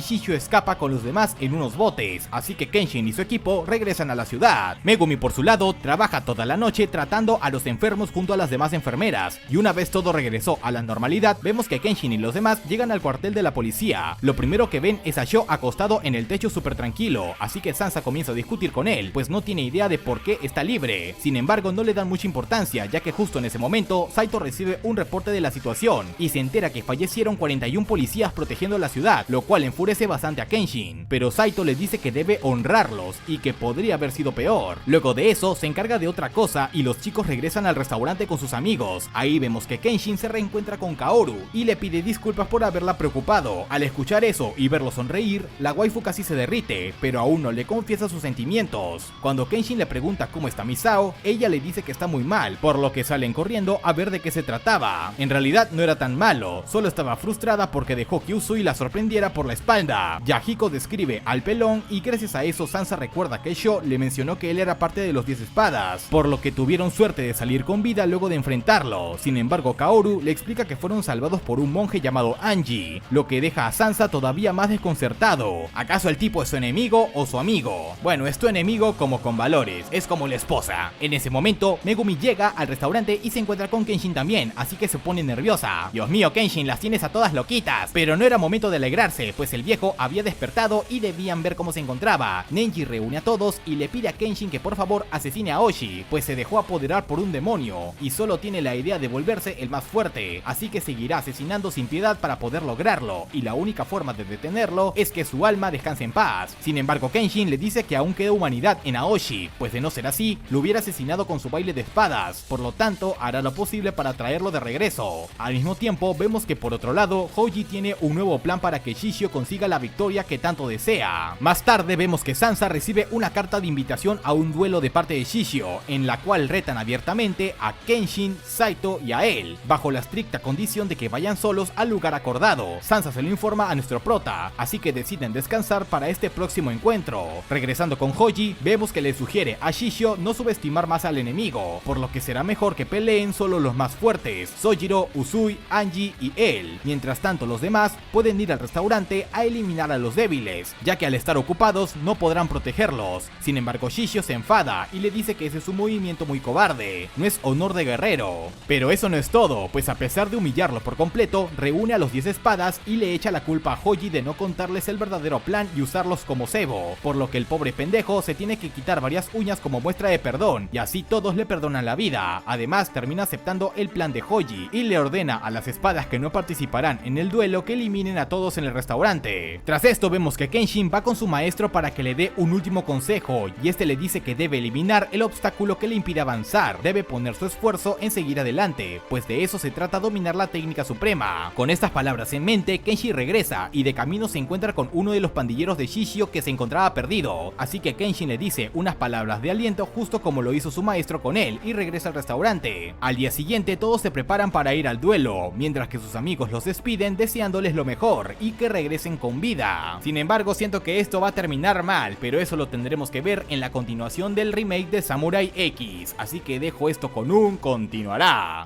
Shishio escapa con los demás en unos botes, así que Kenshin y su equipo regresan a la ciudad. Megumi por su lado trabaja toda la noche tratando a los enfermos junto a las demás enfermeras, y una vez todo regresó a la normalidad, vemos que Kenshin y los demás llegan al cuartel de la policía. Lo primero que ven es a Sho acostado en el techo súper tranquilo, así que Sansa comienza a discutir con él, pues no tiene idea de por qué está libre. Sin embargo, no le dan mucha importancia, ya que justo en ese momento Saito recibe un reporte de la situación y se entera que fallecieron 41 policías protegiendo la ciudad, lo cual enfurece bastante a Kenshin, pero Saito le dice que debe honrarlos y que podría haber sido peor. Luego de eso se encarga de otra cosa y los chicos regresan al restaurante con sus amigos. Ahí vemos que Kenshin se reencuentra con Kaoru y le pide disculpas por haberla preocupado. Al escuchar eso y verlo sonreír, la waifu casi se derrite, pero aún no le confiesa sus sentimientos. Cuando Kenshin le pregunta cómo está Misao, ella le dice que está muy mal, por lo que salen corriendo a ver de qué se trataba. En realidad no era tan malo, solo estaba frustrada porque dejó que Uzui la sorprendiera por la espalda. Yahiko describe al pelón y gracias a eso Sansa recuerda que Sho le mencionó que él era parte de los 10 espadas, por lo que tuvieron suerte de salir con vida luego de enfrentarlo. Sin embargo, Kaoru le explica que fueron salvados por un monje llamado Angie, lo que deja a Sansa todavía más desconcertado. ¿Acaso el tipo es su enemigo o su amigo? Bueno, es tu enemigo como con valores, es como la esposa. En ese momento, Megumi llega al restaurante y se encuentra con Kenshin también, así que se pone nerviosa. Dios mío, Kenshin, las tienes a todas loquitas. Pero no era momento de alegrarse, pues el viejo había despertado y debían ver cómo se encontraba. Nenji reúne a todos y le pide a Kenshin que por favor asesine a Oshi, pues se dejó apoderar por un demonio y solo tiene la idea de volverse el más fuerte, así que seguirá asesinando sin piedad para poder lograrlo, y la única forma de detenerlo es que su alma descanse en paz. Sin embargo, Kenshin le dice que aún queda humanidad en Aoshi, pues de no ser así, lo hubiera asesinado con su baile de espadas, por lo tanto hará lo posible para traerlo de regreso. Al mismo tiempo, vemos que por otro lado, Hoji tiene un nuevo plan para que Shishio consiga la victoria que tanto desea. Más tarde vemos que Sansa recibe una carta de invitación a un duelo de parte de Shishio, en la cual retan abiertamente a Kenshin, Saito y a él, bajo la estricta condición de que vayan solos al lugar acordado. Sansa se lo informa a nuestro prota, así que deciden descansar para este próximo encuentro. Regresando con Hoji, vemos que le sugiere a Shishio no subestimar más al enemigo, por lo que será mejor que peleen solo los más fuertes, Sojiro, Uzui, Angie y él. Mientras tanto, los demás pueden ir al restaurante a eliminar a los débiles, ya que al estar ocupados no podrán protegerlos. Sin embargo, Shishio se enfada y le dice que ese es un movimiento muy cobarde, no es honor de guerrero. Pero eso no es todo, pues a pesar de humillarlo por completo, reúne a los 10 espadas y le echa la culpa a Hoji de no contarles el verdadero plan y usarlos como cebo, por lo que el pobre pendejo se tiene que quitar varias uñas como muestra de perdón, y así todos le perdonan la vida. Además, termina aceptando el plan de Hoji, y le ordena a las espadas que no participarán en el duelo que eliminen a todos en el restaurante. Tras esto vemos que Kenshin va con su maestro para que le dé un último consejo, y este le dice que debe eliminar el obstáculo que le impide avanzar, debe poner su esfuerzo en seguir adelante, pues de eso se trata dominar la técnica suprema. Con estas palabras en mente, Kenshin regresa y de camino se encuentra con uno de los pandilleros de Shishio que se encontraba perdido, así que Kenshin le dice unas palabras de aliento justo como lo hizo su maestro con él y regresa al restaurante. Al día siguiente todos se preparan para ir al duelo, mientras que sus amigos los despiden deseándoles lo mejor y que regresen con vida. Sin embargo, siento que esto va a terminar mal, pero eso lo tendremos que ver en la continuación del remake de Samurai X, así que dejo esto con un continuará.